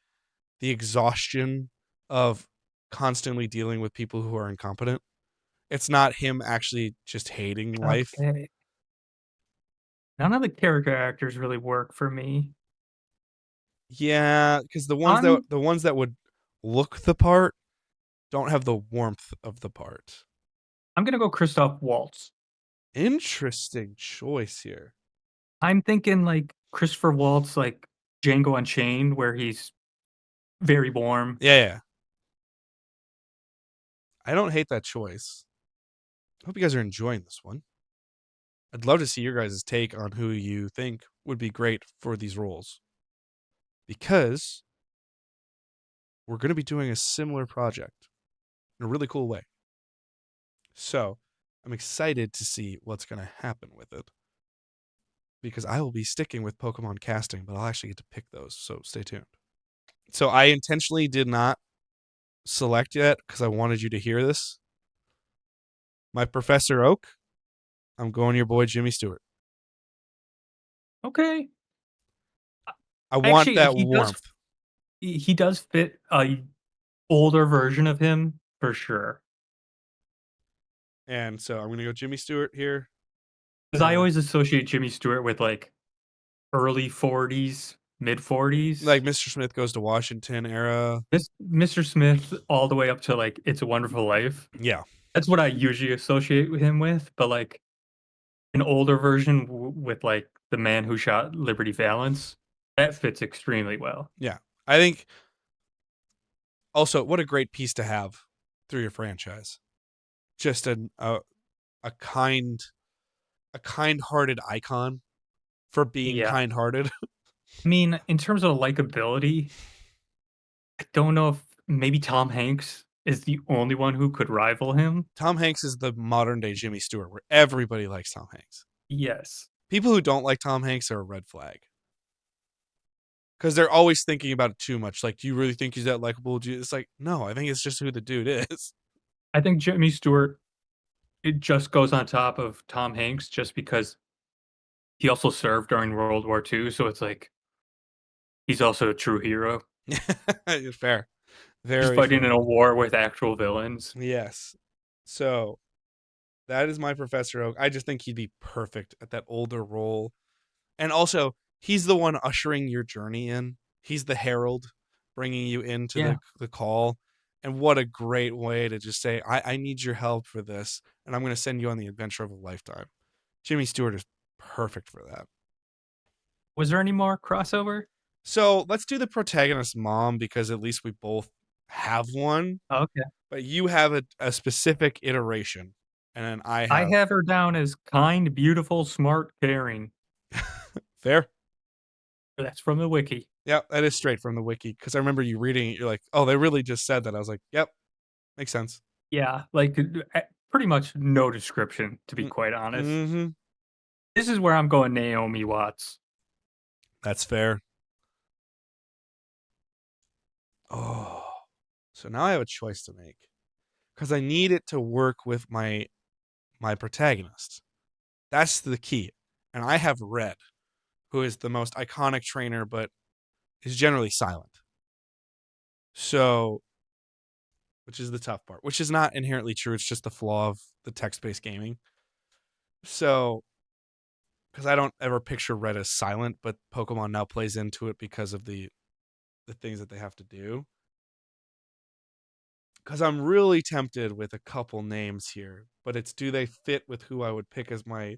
the exhaustion of constantly dealing with people who are incompetent. It's not him actually just hating life. Okay. None of the character actors really work for me. Yeah, because I'm the ones that would look the part don't have the warmth of the part. I'm gonna go Christoph Waltz. Interesting choice here. I'm thinking like Christopher Waltz, like Django Unchained, where he's very warm. Yeah, yeah. I don't hate that choice. Hope you guys are enjoying this one. I'd love to see your guys' take on who you think would be great for these roles. Because we're going to be doing a similar project in a really cool way. So I'm excited to see what's going to happen with it. Because I will be sticking with Pokemon casting, but I'll actually get to pick those. So stay tuned. So I intentionally did not select yet because I wanted you to hear this. My Professor Oak, I'm going your boy Jimmy Stewart. Okay. I want Actually, that warmth. he does fit a older version of him for sure. And so I'm going to go Jimmy Stewart here. Because I always associate Jimmy Stewart with like early 40s, mid Like 40s. Mr. Smith Goes to Washington era. Mr. Smith all the way up to like It's a Wonderful Life. Yeah. That's what I usually associate him with, but like an older version with like the man who shot Liberty Valance, that fits extremely well. Yeah. I think also what a great piece to have through your franchise. Just a kind a kind-hearted icon for being Yeah. kind-hearted. I mean, in terms of likability, I don't know if maybe Tom Hanks is the only one who could rival him. Tom Hanks is the modern day Jimmy Stewart, where everybody likes Tom Hanks. Yes. People who don't like Tom Hanks are a red flag. Because they're always thinking about it too much. Like, do you really think he's that likable? It's like, no, I think it's just who the dude is. I think Jimmy Stewart, it just goes on top of Tom Hanks just because he also served during World War II. So it's like he's also a true hero. Fair. He's Very fighting fair. in a war with actual villains. Yes. So that is my Professor Oak. I just think he'd be perfect at that older role. And also, he's the one ushering your journey in. He's the herald bringing you into Yeah. the call. And what a great way to just say, I need your help for this. And I'm going to send you on the adventure of a lifetime. Jimmy Stewart is perfect for that. Was there any more crossover? So let's do the protagonist's mom because at least we both have one. Okay. But you have a specific iteration. And then I I have. have her down as kind, beautiful, smart, caring. Fair. That's from the wiki. Yeah, that is straight from the wiki. Because I remember you reading it. You're like, oh, they really just said that. I was like, yep, makes sense. Yeah, like pretty much no description, to be quite honest. Mm-hmm. This is where I'm going Naomi Watts. That's fair. Oh, so now I have a choice to make because I need it to work with my protagonist. That's the key. And I have Red, who is the most iconic trainer, but is generally silent. So, which is the tough part, which is not inherently true. It's just the flaw of the text-based gaming. So, because I don't ever picture Red as silent, but Pokemon now plays into it because of the things that they have to do. Because I'm really tempted with a couple names here, but it's do they fit with who I would pick as my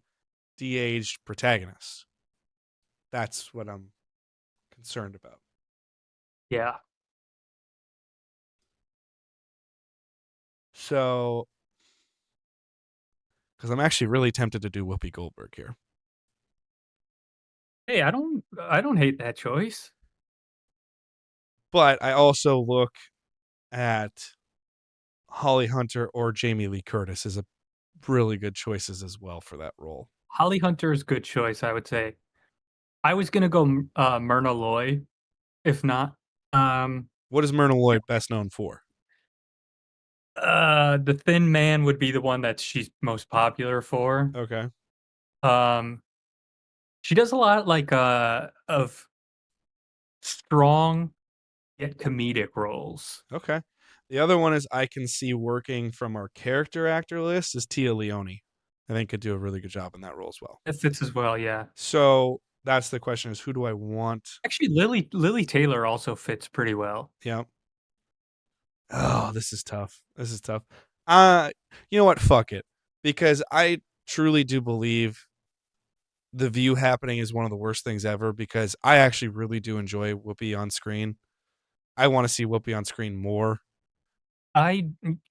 de-aged protagonist? That's what I'm concerned about. Yeah. So, because I'm actually really tempted to do Whoopi Goldberg here. Hey, I don't hate that choice. But I also look at Holly Hunter or Jamie Lee Curtis as a really good choices as well for that role. Holly Hunter is a good choice, I would say. I was gonna go Myrna Loy, if not. What is Myrna Loy best known for? The Thin Man would be the one that she's most popular for. Okay. Um, she does a lot like of strong yet comedic roles. Okay. The other one is I can see working from our character actor list is Tia Leone. I think could do a really good job in that role as well. It fits as well, yeah. So that's the question is who do I want? Actually, Lily Taylor also fits pretty well. Yeah. Oh, this is tough. This is tough. You know what? Fuck it. Because I truly do believe The View happening is one of the worst things ever because I actually really do enjoy Whoopi on screen. I want to see Whoopi on screen more.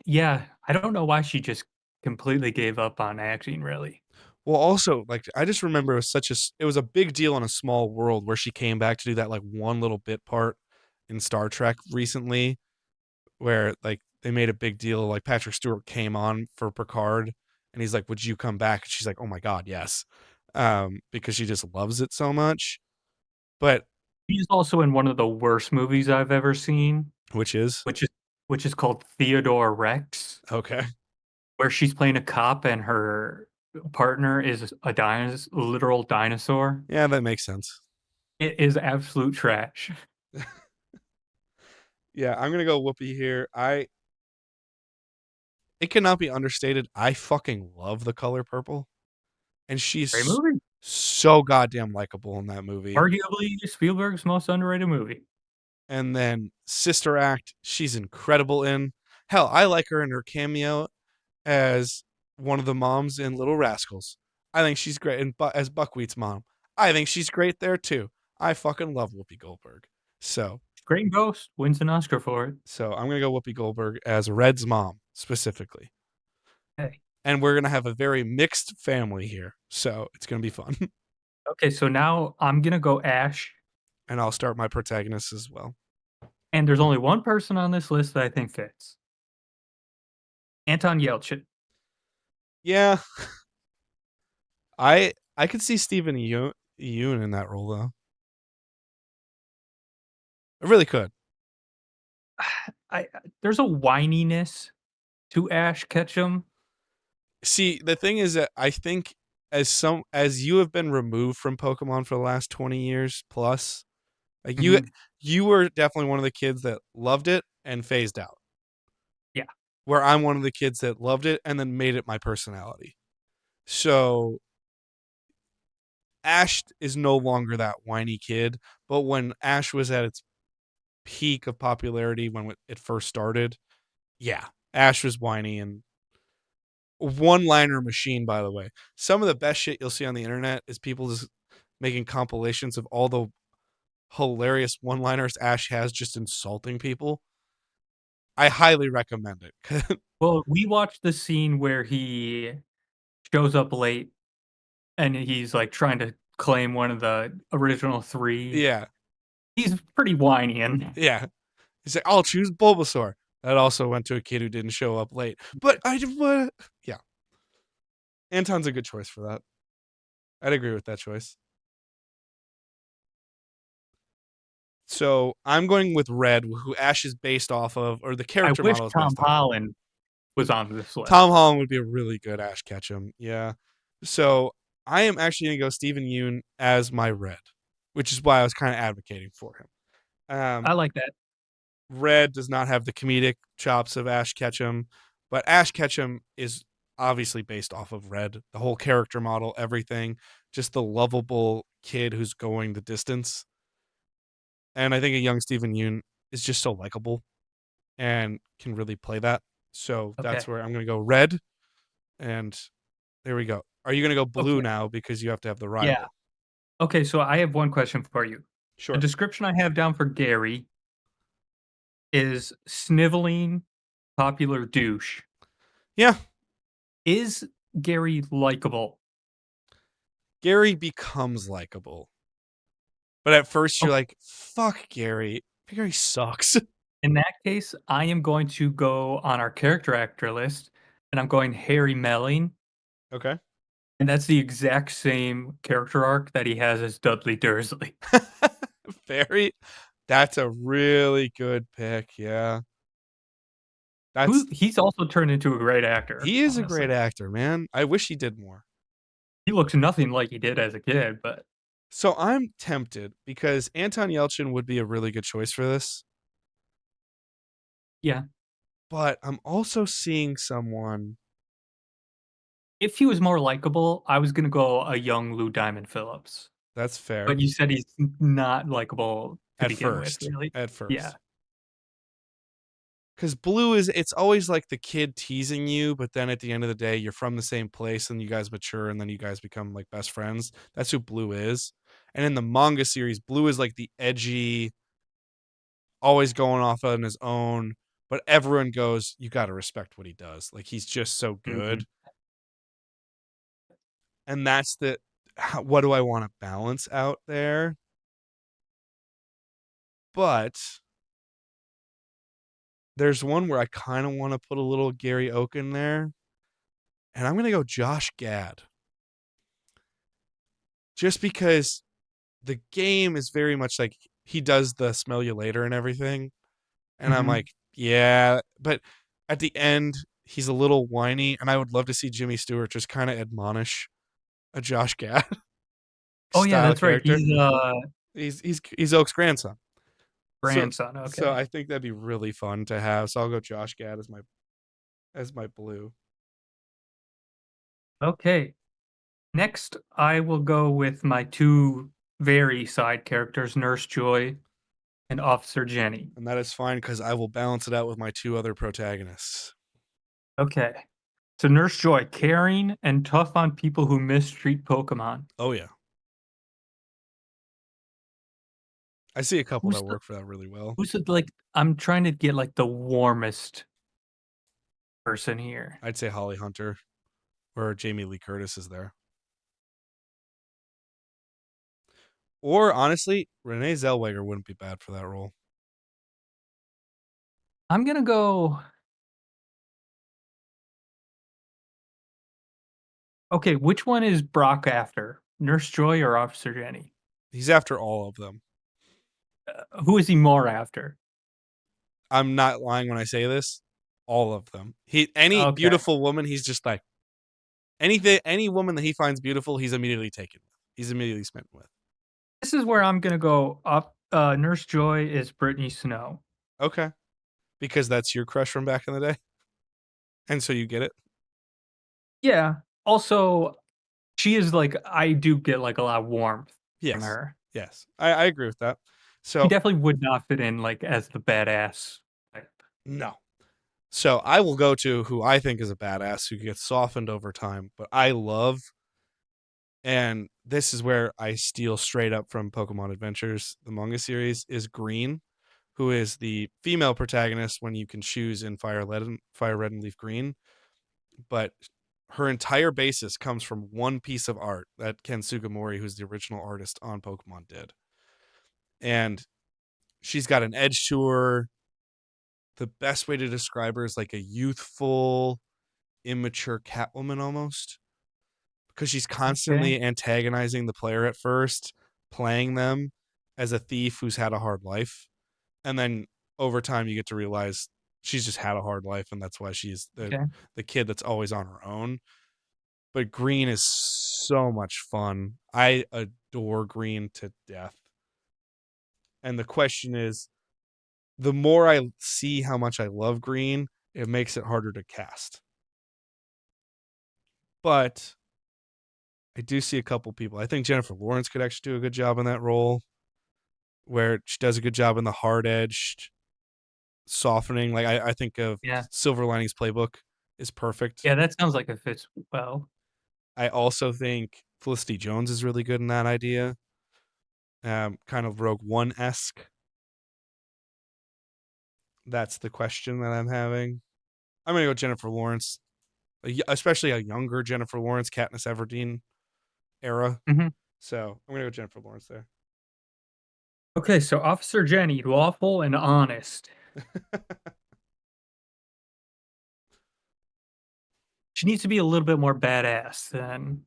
Yeah, I don't know why she just completely gave up on acting, really. Well, also, like I just remember it was a big deal in A Small World where she came back to do that like one little bit part in Star Trek recently, where like they made a big deal. Like Patrick Stewart came on for Picard, and he's like, "Would you come back?" And she's like, "Oh my god, yes," because she just loves it so much. But She's also in one of the worst movies I've ever seen, which is which is which is called Theodore Rex, okay. where she's playing a cop and her partner is a literal dinosaur. Yeah, that makes sense. It is absolute trash. Yeah, I'm gonna go Whoopi here. It cannot be understated. I fucking love The Color Purple, and Great she's movie. so goddamn likable in that movie. Arguably Spielberg's most underrated movie. And then Sister Act, she's incredible in. Hell, I like her in her cameo as one of the moms in Little Rascals. I think she's great, and as Buckwheat's mom, I think she's great there too. I fucking love Whoopi Goldberg. So, Great Ghost wins an Oscar for it. I'm gonna go Whoopi Goldberg as Red's mom specifically, Hey. and we're gonna have a very mixed family here, so it's gonna be fun. Okay, so now I'm gonna go Ash, And I'll start my protagonist as well. and there's only one person on this list that I think fits. Anton Yelchin. Yeah, I could see Stephen Yoon in that role though. I really could. I there's a whininess to Ash Ketchum. See, the thing is that I think as you have been removed from Pokemon for the last 20 years plus, like Mhm. you were definitely one of the kids that loved it and phased out. Yeah. Where I'm one of the kids that loved it and then made it my personality. So Ash is no longer that whiny kid, but when Ash was at its peak of popularity when it first started, yeah, Ash was whiny and one-liner machine, by the way. Some of the best shit you'll see on the internet is people just making compilations of all the hilarious one-liners Ash has just insulting people. I highly recommend it. Well, we watched the scene where he shows up late and he's, like, trying to claim one of the original 3. Yeah, He's pretty whiny and yeah. He's like, I'll choose Bulbasaur. That also went to a kid who didn't show up late. But yeah. Anton's a good choice for that. I'd agree with that choice. So I'm going with Red, who Ash is based off of, or the I character wish model is Tom based off of. Holland was on this Tom list. Holland would be a really good Ash Ketchum. Yeah. So I am actually going to go Stephen Yoon as my Red, which is why I was kind of advocating for him. I like that. Red does not have the comedic chops of Ash Ketchum, but Ash Ketchum is obviously based off of Red. The whole character model, everything, just the lovable kid who's going the distance. And I think a young Stephen Yoon is just so likable and can really play that. So that's Okay. where I'm going to go Red. And there we go. Are you going to go Blue Okay. now because you have to have the Yeah. rival? Okay, so I have one question for you. The Sure. description I have down for Gary is sniveling, popular douche. Yeah. Is Gary likable? Gary becomes likable. But at first you're Okay. like, fuck Gary. Gary sucks. In that case, I am going to go on our character actor list, and I'm going Harry Melling, Okay. and that's the exact same character arc that he has as Dudley Dursley. Very. That's a really good pick. Yeah. Who That's he's also turned into a great actor, he is a honestly. great actor, man. I wish he did more. He looks nothing like he did as a kid, but So I'm tempted because Anton Yelchin would be a really good choice for this, yeah. but I'm also seeing someone If he was more likable, I was gonna go a young Lou Diamond Phillips. that's fair But you said he's not likable to at begin with, first. really? At Yeah. first. Because Blue is, it's always like the kid teasing you, but then at the end of the day, you're from the same place and you guys mature and then you guys become like best friends. That's who Blue is. And in the manga series, Blue is like the edgy, always going off on his own, but everyone goes, you got to respect what he does. Like he's just so Mhm. good. And that's what do I want to balance out there? But there's one where I kind of want to put a little Gary Oak in there. And I'm going to go Josh Gad. Just because the game is very much like he does the smell you later and everything. And I'm Mhm. like, yeah. But at the end, he's a little whiny. And I would love to see Jimmy Stewart just kind of admonish a Josh Gad Oh, yeah, style that's right. character. He's, He's Oak's grandson. So grandson, so okay. I think that'd be really fun to have. So I'll go Josh Gad as my Blue. Okay. Next, I will go with my 2 very side characters, Nurse Joy and Officer Jenny. And that is fine because I will balance it out with my two other protagonists. Okay. So Nurse Joy, caring and tough on people who mistreat Pokemon. Oh yeah. I see a couple that Who's the work for that really well. who's the, like I'm trying to get, like, the warmest person here. I'd say Holly Hunter or Jamie Lee Curtis is there. Or honestly, Renee Zellweger wouldn't be bad for that role. I'm gonna go Okay, which one is Brock after? Nurse Joy or Officer Jenny? He's after all of them. Who is he more after? I'm not lying when I say this. All of them. Any Okay. beautiful woman, he's just like any woman that he finds beautiful, he's immediately taken with. He's immediately smitten with. This is where I'm gonna go up. Nurse Joy is Brittany Snow. Okay. Because that's your crush from back in the day. And so you get it. Yeah. Also, she is like I do get like a lot of warmth from Yes. her. Yes. I agree with that. She So definitely would not fit in like as the badass type. no. So I will go to who I think is a badass who gets softened over time, but I love, and this is where I steal straight up from Pokemon Adventures, the manga series, is Green, who is the female protagonist when you can choose in Fire Red and Leaf Green. But her entire basis comes from one piece of art that Ken Sugimori, who's the original artist on Pokemon, did. And she's got an edge to her. The best way to describe her is like a youthful, immature Catwoman almost, because she's Okay. constantly antagonizing the player at first, playing them as a thief who's had a hard life. And then over time, you get to realize she's just had a hard life, and that's why she's Okay. the kid that's always on her own. But Green is so much fun. I adore Green to death. And the question is, the more I see how much I love Green, it makes it harder to cast. But I do see a couple people. I think Jennifer Lawrence could actually do a good job in that role, where she does a good job in the hard edged softening. Like I think of Yeah. Silver Linings Playbook is perfect. Yeah, that sounds like it fits well. I also think Felicity Jones is really good in that idea. Kind of Rogue One esque. That's the question that I'm having. I'm gonna go Jennifer Lawrence, especially a younger Jennifer Lawrence, Katniss Everdeen era. Mhm. So I'm gonna go Jennifer Lawrence there. Okay, so Officer Jenny, lawful and honest. She needs to be a little bit more badass than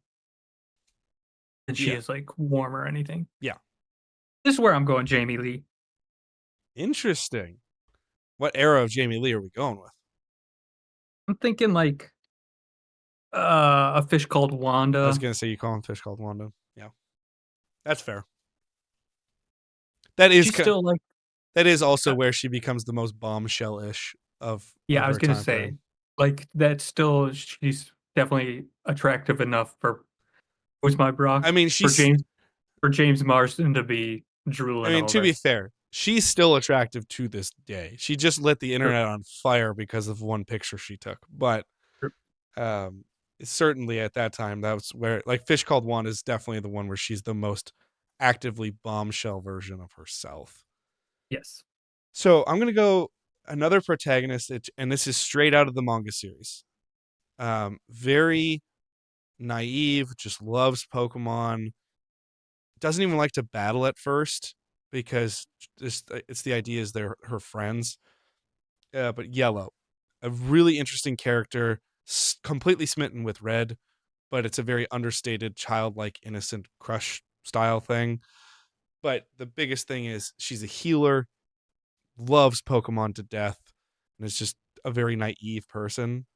she Yeah, is like warm or anything. yeah, This is where I'm going, Jamie Lee. interesting. What era of Jamie Lee are we going with? I'm thinking like a fish called I was Wanda. gonna say you call him Fish Called Wanda. Yeah, that's fair. That is She's still like that is also uh, where she becomes the most bombshell-ish yeah, I was her gonna time say frame. like that's still she's definitely attractive enough for who's my I Brock mean, For James Marsden to be drooling to be over. fair, she's still attractive to this day. She just lit the True. internet on fire because of one picture she took. But True. um certainly at that time that was where like Fish Called Wanda is definitely the one where she's the most actively bombshell version of herself. Yes. So I'm gonna go another protagonist, and this is straight out of the manga series. Very naive, just loves Pokemon, doesn't even like to battle at first because it's the idea is they're her friends. But Yellow, a really interesting character, completely smitten with Red, but it's a very understated, childlike, innocent crush style thing. But the biggest thing is she's a healer, loves Pokemon to death, and is just a very naive person.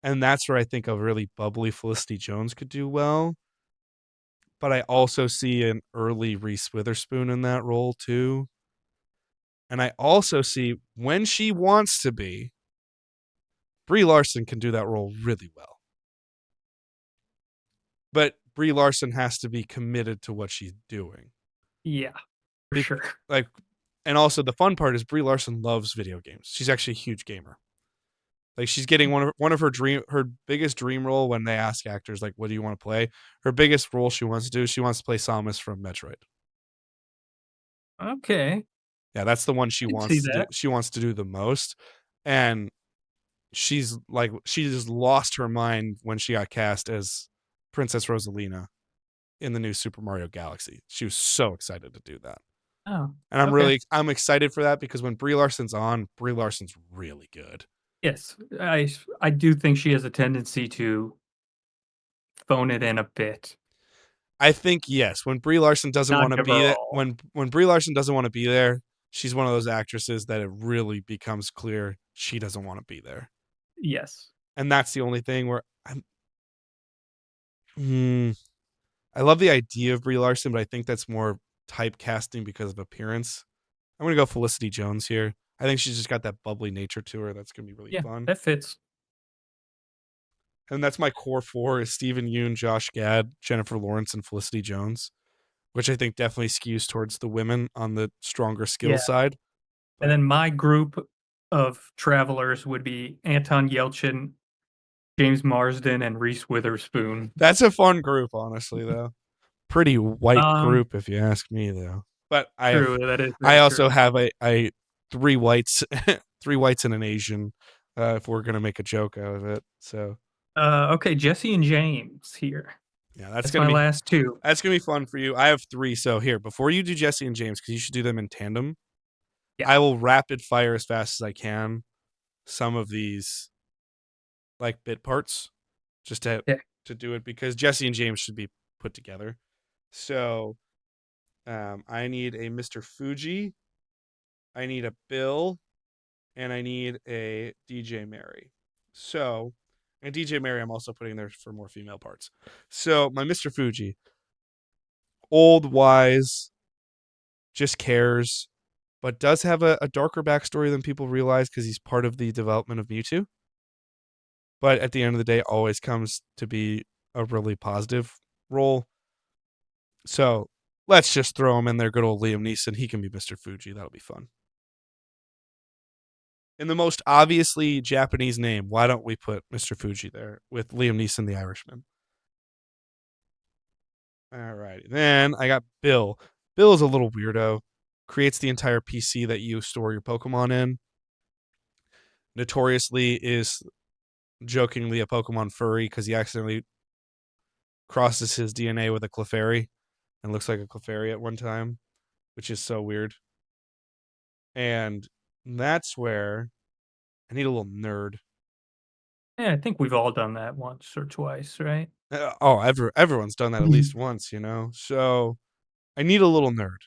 And that's where I think a really bubbly Felicity Jones could do well. But I also see an early Reese Witherspoon in that role too. And I also see when she wants to be, Brie Larson can do that role really well. But Brie Larson has to be committed to what she's doing. Yeah, for Be- sure. like, and also the fun part is Brie Larson loves video games. She's actually a huge gamer. Like she's getting one of her biggest dream role when they ask actors like, "What do you want to play?" Her biggest role she wants to do, she wants to play Samus from Metroid. Okay. Yeah, that's the one I can see that. She wants to do the most, and she just lost her mind when she got cast as Princess Rosalina in the new Super Mario Galaxy. She was so excited to do that. Oh, And okay. I'm excited for that because when Brie Larson's on, Brie Larson's really good. Yes, I do think she has a tendency to phone it in a bit. I think yes. When Brie Larson doesn't Not want to give be her there, all. when Brie Larson doesn't want to be there, she's one of those actresses that it really becomes clear she doesn't want to be there, Yes. and that's the only thing where hmm, I love the idea of Brie Larson, but I think that's more typecasting because of appearance. I'm gonna go Felicity Jones here. I think she's just got that bubbly nature to her that's gonna be really Yeah, fun. that fits. And that's my core four: is Stephen Yeun, Josh Gad, Jennifer Lawrence, and Felicity Jones, which I think definitely skews towards the women on the stronger skill Yeah. side. And But then my group of travelers would be Anton Yelchin, James Marsden, and Reese Witherspoon. that's a fun group, honestly, though. Pretty white Um, group, if you ask me, though. But True, that is I very also true. have a three whites, three whites and an Asian. If we're gonna make a joke out of it, so Okay, Jesse and James here. yeah, That's my last two. that's gonna be fun for you. I have three, so here before you do Jesse and James, because you should do them in tandem. Yeah. I will rapid fire as fast as I can some of these like bit parts, just Yeah. to do it because Jesse and James should be put together. So I need a Mr. Fuji, I need a Bill, and I need a DJ Mary. So, and DJ Mary, I'm also putting there for more female parts. So, my Mr. Fuji, old, wise, just cares, but does have a darker backstory than people realize because he's part of the development of Mewtwo. But at the end of the day, always comes to be a really positive role. So, let's just throw him in there. Good old Liam Neeson. He can be Mr. Fuji. That'll be fun. In the most obviously Japanese name, why don't we put Mr. Fuji there with Liam Neeson, the Irishman? All right. Then I got Bill. Bill is a little weirdo. Creates the entire PC that you store your Pokemon in. Notoriously is jokingly a Pokemon furry because he accidentally crosses his DNA with a Clefairy and looks like a Clefairy at one time, which is so weird. And that's where I need a little nerd. Yeah, I think we've all done that once or twice, right? Everyone's done that at least once, you know? So I need a little nerd.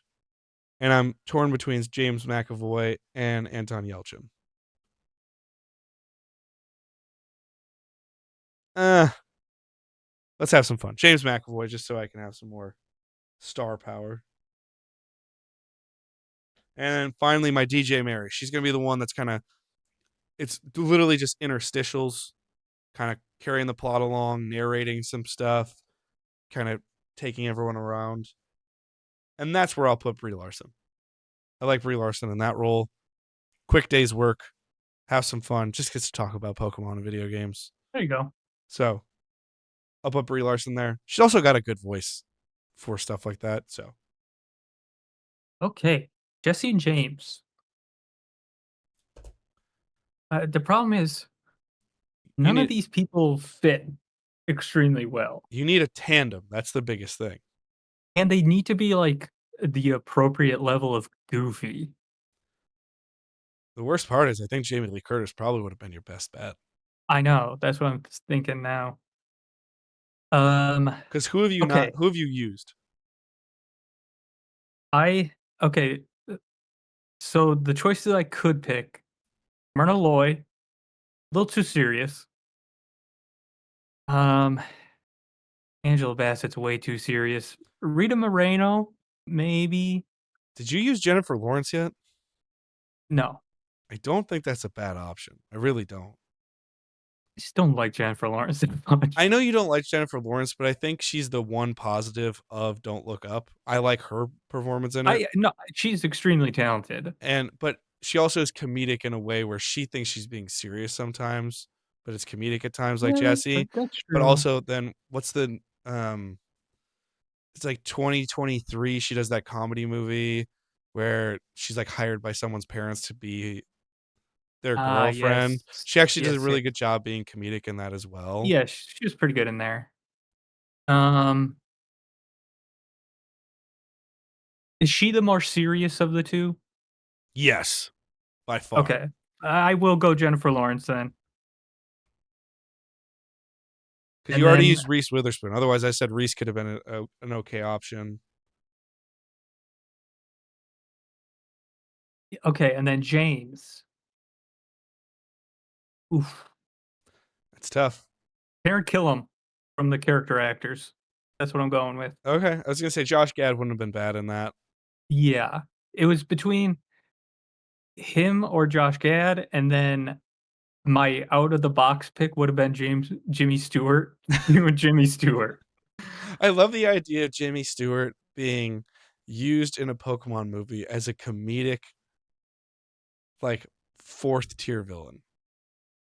And I'm torn between James McAvoy and Anton Yelchin. Uh, let's have some fun. James McAvoy, just so I can have some more star power. And then finally, my DJ Mary. She's going to be the one that's kind of, it's literally just interstitials, kind of carrying the plot along, narrating some stuff, kind of taking everyone around. And that's where I'll put Brie Larson. I like Brie Larson in that role. Quick day's work, have some fun, just gets to talk about Pokemon and video games. There you go. So I'll put Brie Larson there. She's also got a good voice for stuff like that. So Okay, Jesse and James. The problem is you none of need these people fit extremely well, you need a tandem. That's the biggest thing. and they need to be like the appropriate level of goofy. The worst part is I think Jamie Lee Curtis probably would have been your best bet. I know, that's what I'm thinking now. Um, Because okay, who have you used? I okay, so the choices I could pick, Myrna Loy, a little too serious. Um, Angela Bassett's way too serious. Rita Moreno, maybe. Did you use Jennifer Lawrence yet? No, I don't think that's a bad option. I really don't. I just don't like Jennifer Lawrence that much. I know you don't like Jennifer Lawrence, but I think she's the one positive of Don't Look Up. I like her performance in it. I no, she's extremely talented. But she also is comedic in a way where she thinks she's being serious sometimes, but it's comedic at times like Yeah, Jesse. that's But true. also then what's the it's like 2023 she does that comedy movie where she's like hired by someone's parents to be their Ah, yes. girlfriend. She actually does a Yes, really yes. good job being comedic in that as well. Yeah, she was pretty good in there. Um, is she the more serious of the 2? Yes, by far. Okay. I will go Jennifer Lawrence then. Because And you already then used Reese Witherspoon. Otherwise, I said Reese could have been an okay option. okay, and then James. Oof. It's tough. Taron Killam from the character actors. That's what I'm going with. Okay, I was gonna say Josh Gad wouldn't have been bad in that. Yeah. It was between him or Josh Gad, and then my out of the box pick would have been Jimmy Stewart. Doing Jimmy Stewart. I love the idea of Jimmy Stewart being used in a Pokemon movie as a comedic, like, fourth tier villain.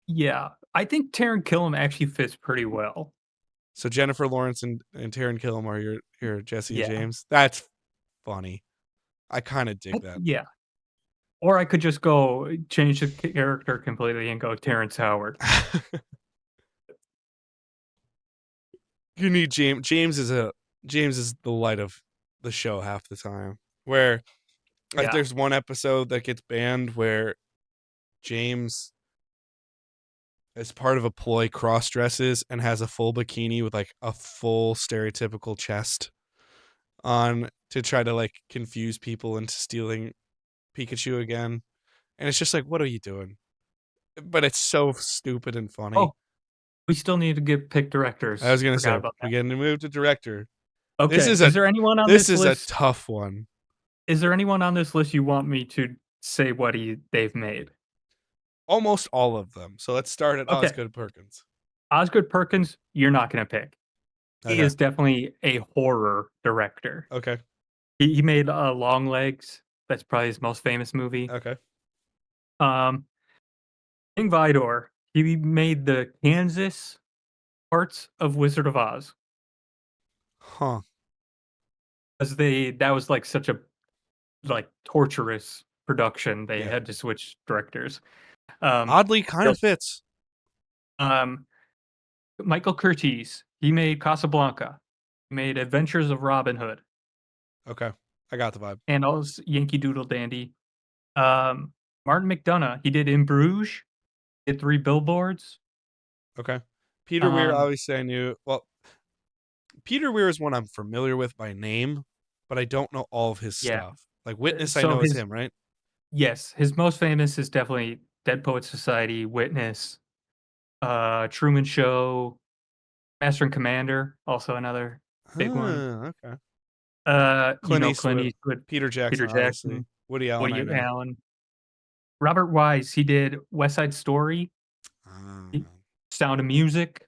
Yeah. I think Taron Killam actually fits pretty well. So Jennifer Lawrence and Taron Killam are your Jesse and Yeah. James. That's funny. I kind of dig that. Yeah. Or I could just go change the character completely and go Terrence Howard. You need James. James is the light of the show half the time. Where like Yeah. there's one episode that gets banned where James, as part of a ploy, cross dresses and has a full bikini with like a full stereotypical chest on to try to like confuse people into stealing Pikachu again. And it's just like, what are you doing? But it's so stupid and funny. Oh, we still need to pick directors. I was gonna say Forgot about we that. get to move to director. Okay. This is there anyone on this is list? a tough one. Is there anyone on this list you want me to say what they've made? Almost all of them. So let's start at Okay. Osgood Perkins. Osgood Perkins, you're not going to pick. He Okay. is definitely a horror director. Okay. He made Long Legs. That's probably his most famous movie. Okay. King Vidor. He made the Kansas parts of Wizard of Oz. Huh. Because that was like such a like torturous production. They Yeah. had to switch directors. Oddly kind of fits. Michael Curtiz. He made Casablanca. He made Adventures of Robin Hood. Okay. I got the vibe. And also Yankee Doodle Dandy. Martin McDonagh. He did In Bruges. Did 3 Billboards. Okay. Peter Weir, obviously I knew. Well, Peter Weir is one I'm familiar with by name, but I don't know all of his stuff. Like Witness, I know is him, right? Yes. His most famous is definitely Dead Poets Society, Witness, Truman Show, Master and Commander, also another big one. Okay. Clint Eastwood, Peter Jackson, obviously. Woody Allen, I know. Allen. Robert Wise, he did West Side Story, Sound of Music,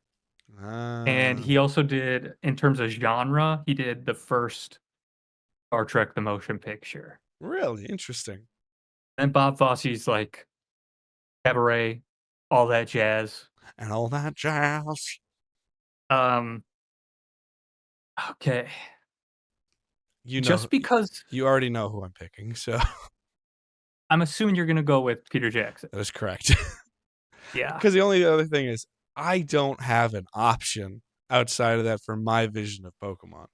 and he also did, in terms of genre, he did the first Star Trek the Motion Picture. Really interesting. And Bob Fosse's like Cabaret, all that jazz. And all that jazz. Okay. You know, just because you already know who I'm picking, so I'm assuming you're gonna go with Peter Jackson. That is correct. Yeah. Because the only other thing is I don't have an option outside of that for my vision of Pokemon.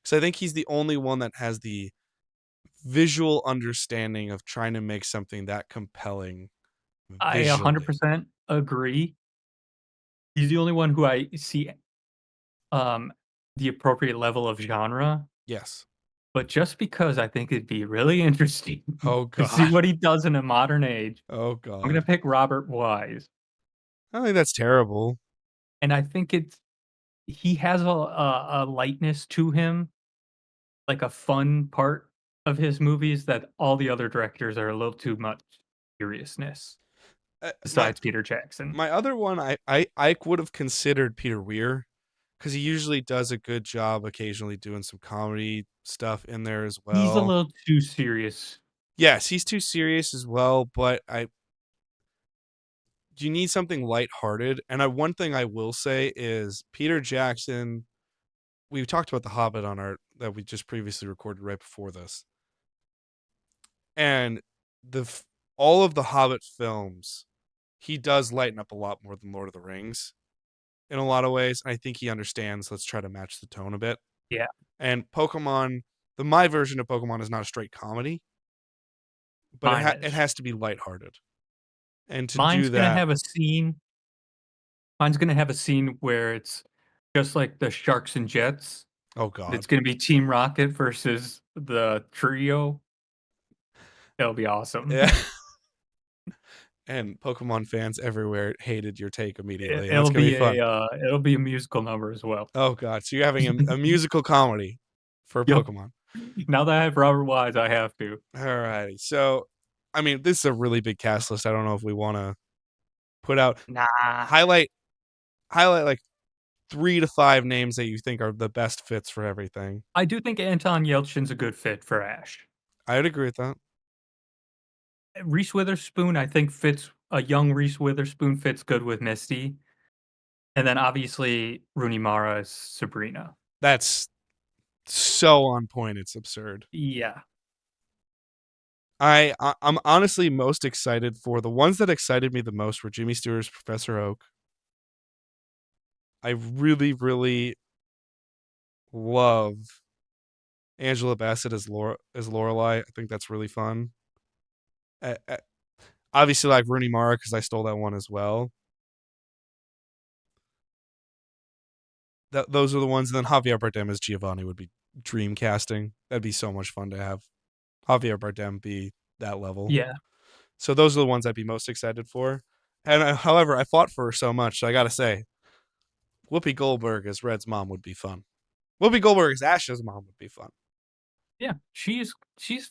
Because I think he's the only one that has the visual understanding of trying to make something that compelling visually. I 100% agree. He's the only one who I see the appropriate level of genre. Yes. But just because I think it'd be really interesting to see what he does in a modern age. Oh God. I'm gonna pick Robert Wise. I don't think that's terrible. And I think he has a lightness to him, like a fun part of his movies that all the other directors are a little too much seriousness. Besides Peter Jackson. My other one, I would have considered Peter Weir, because he usually does a good job occasionally doing some comedy stuff in there as well. He's a little too serious. Yes, he's too serious as well, but you need something lighthearted. And one thing I will say is Peter Jackson, we've talked about The Hobbit that we just previously recorded right before this. And all of the Hobbit films, he does lighten up a lot more than Lord of the Rings in a lot of ways. And I think he understands, let's try to match the tone a bit. Yeah. And Pokemon, my version of Pokemon is not a straight comedy, but it has to be lighthearted. And to do that, Mine's gonna have a scene where it's just like the Sharks and Jets. Oh God. It's going to be Team Rocket versus the trio. It'll be awesome. Yeah. And Pokemon fans everywhere hated your take immediately, and that's It'll gonna be be fun. it'll be a musical number as well. Oh God, so you're having a musical comedy for Yup. Pokemon. Now that I have Robert Wise, I have to. Alrighty, so I mean, this is a really big cast list. I don't know if we want to put out Nah. highlight like 3 to 5 names that you think are the best fits for everything. I do think Anton Yelchin's a good fit for Ash. I'd agree with that. Reese Witherspoon, I think fits a young Reese Witherspoon fits good with Misty. And then obviously Rooney Mara is Sabrina. That's so on point. It's absurd. Yeah. I'm honestly most excited for the ones that excited me the most were Jimmy Stewart's Professor Oak. I really, really love Angela Bassett as Lorelai. I think that's really fun. Obviously, like Rooney Mara because I stole that one as well. Those are the ones. And then Javier Bardem as Giovanni would be dream casting. That'd be so much fun to have Javier Bardem be that level. Yeah. So those are the ones I'd be most excited for. And however, I fought for her so much. So I got to say, Whoopi Goldberg as Red's mom would be fun. Whoopi Goldberg as Ash's mom would be fun. Yeah. She's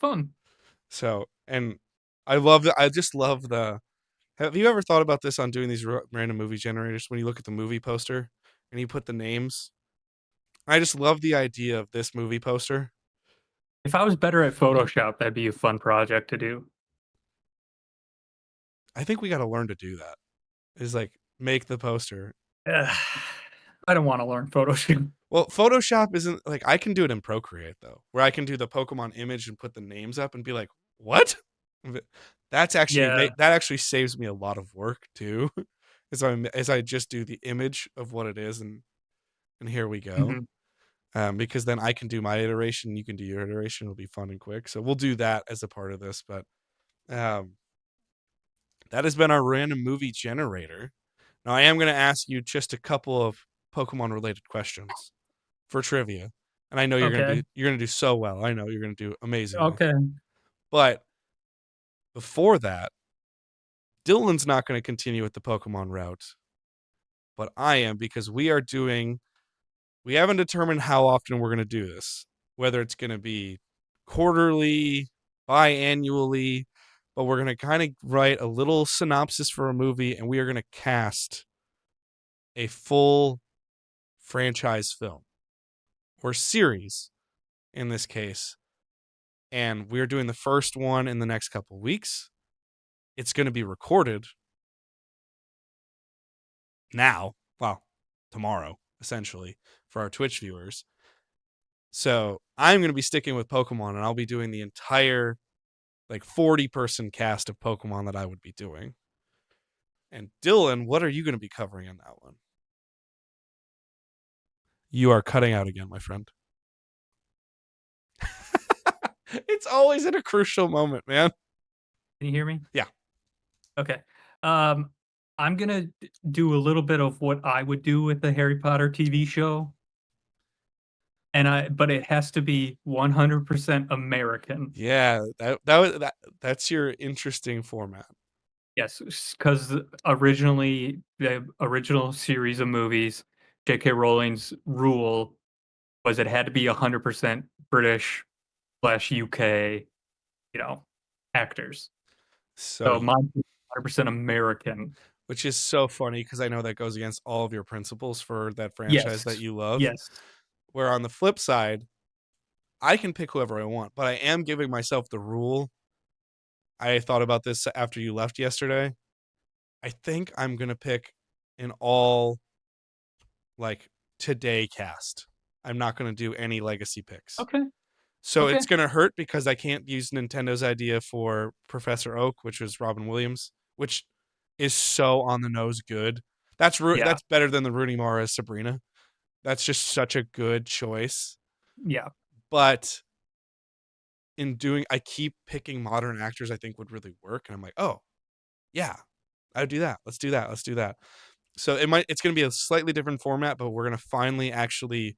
fun. So, and I just love the. Have you ever thought about this on doing these random movie generators when you look at the movie poster and you put the names? I just love the idea of this movie poster. If I was better at Photoshop, that'd be a fun project to do. I think we got to learn to do that. Is like make the poster. I don't want to learn Photoshop. Well, Photoshop isn't like I can do it in Procreate though, where I can do the Pokemon image and put the names up and be like, "What?" That's actually Yeah. that actually saves me a lot of work too. as I just do the image of what it is and here we go. Because then I can do my iteration, you can do your iteration. It'll be fun and quick. So we'll do that as a part of this. But that has been our random movie generator. Now I am going to ask you just a couple of Pokemon related questions for trivia, and I know Okay. you're gonna do so well. I know you're gonna do amazingly. Okay. But before that, Dylan's not going to continue with the Pokemon route, but I am because we haven't determined how often we're going to do this, whether it's going to be quarterly, biannually, but we're going to kind of write a little synopsis for a movie and we are going to cast a full franchise film or series in this case. And we're doing the first one in the next couple weeks. It's going to be recorded now, well, tomorrow, essentially, for our Twitch viewers. So I'm going to be sticking with Pokemon, and I'll be doing the entire, like, 40-person cast of Pokemon that I would be doing. And Dylan, what are you going to be covering in that one? You are cutting out again, my friend. It's always at a crucial moment, man. Can you hear me? Yeah. Okay. I'm gonna do a little bit of what I would do with the Harry Potter TV show, but it has to be 100% American. Yeah, that's your interesting format. Yes, because originally the original series of movies, J.K. Rowling's rule was it had to be 100% British / UK, actors. So, So mine 100% American. which is so funny because I know that goes against all of your principles for that franchise that Yes. you love. Yes. Where on the flip side, I can pick whoever I want, but I am giving myself the rule. I thought about this after you left yesterday. I think I'm going to pick an all like today cast. I'm not going to do any legacy picks. Okay. So Okay. it's going to hurt because I can't use Nintendo's idea for Professor Oak, which was Robin Williams, which is so on the nose good. That's Yeah. better than the Rooney Mara as Sabrina. That's just such a good choice. Yeah. But I keep picking modern actors I think would really work. And I'm like, oh, yeah, I would do that. Let's do that. So it's going to be a slightly different format, but we're going to finally actually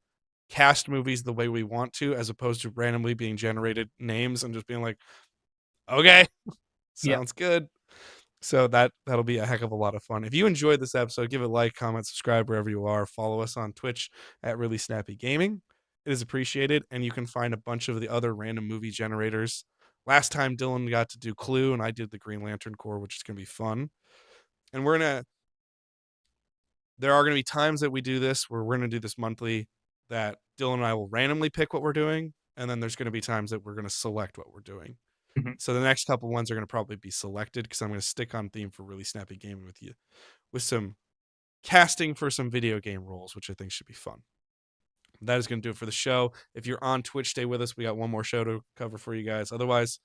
cast movies the way we want to, as opposed to randomly being generated names and just being like, okay, sounds good. So that'll be a heck of a lot of fun. If you enjoyed this episode, give it a like, comment, subscribe wherever you are. Follow us on Twitch at Really Snappy Gaming. It is appreciated, and you can find a bunch of the other random movie generators. Last time Dylan got to do Clue, and I did the Green Lantern Corps, which is going to be fun. And there are going to be times that we do this where we're going to do this monthly, that Dylan and I will randomly pick what we're doing, and then there's going to be times that we're going to select what we're doing. So the next couple ones are going to probably be selected, because I'm going to stick on theme for Really Snappy Gaming with you, with some casting for some video game roles, which I think should be fun. That is going to do it for the show. If you're on Twitch, stay with us. We got one more show to cover for you guys. Otherwise,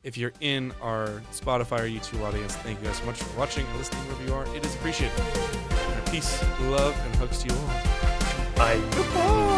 if you're in our Spotify or YouTube audience, thank you guys so much for watching and listening wherever you are. It is appreciated. And peace, love, and hugs to you all. Bye. Goodbye.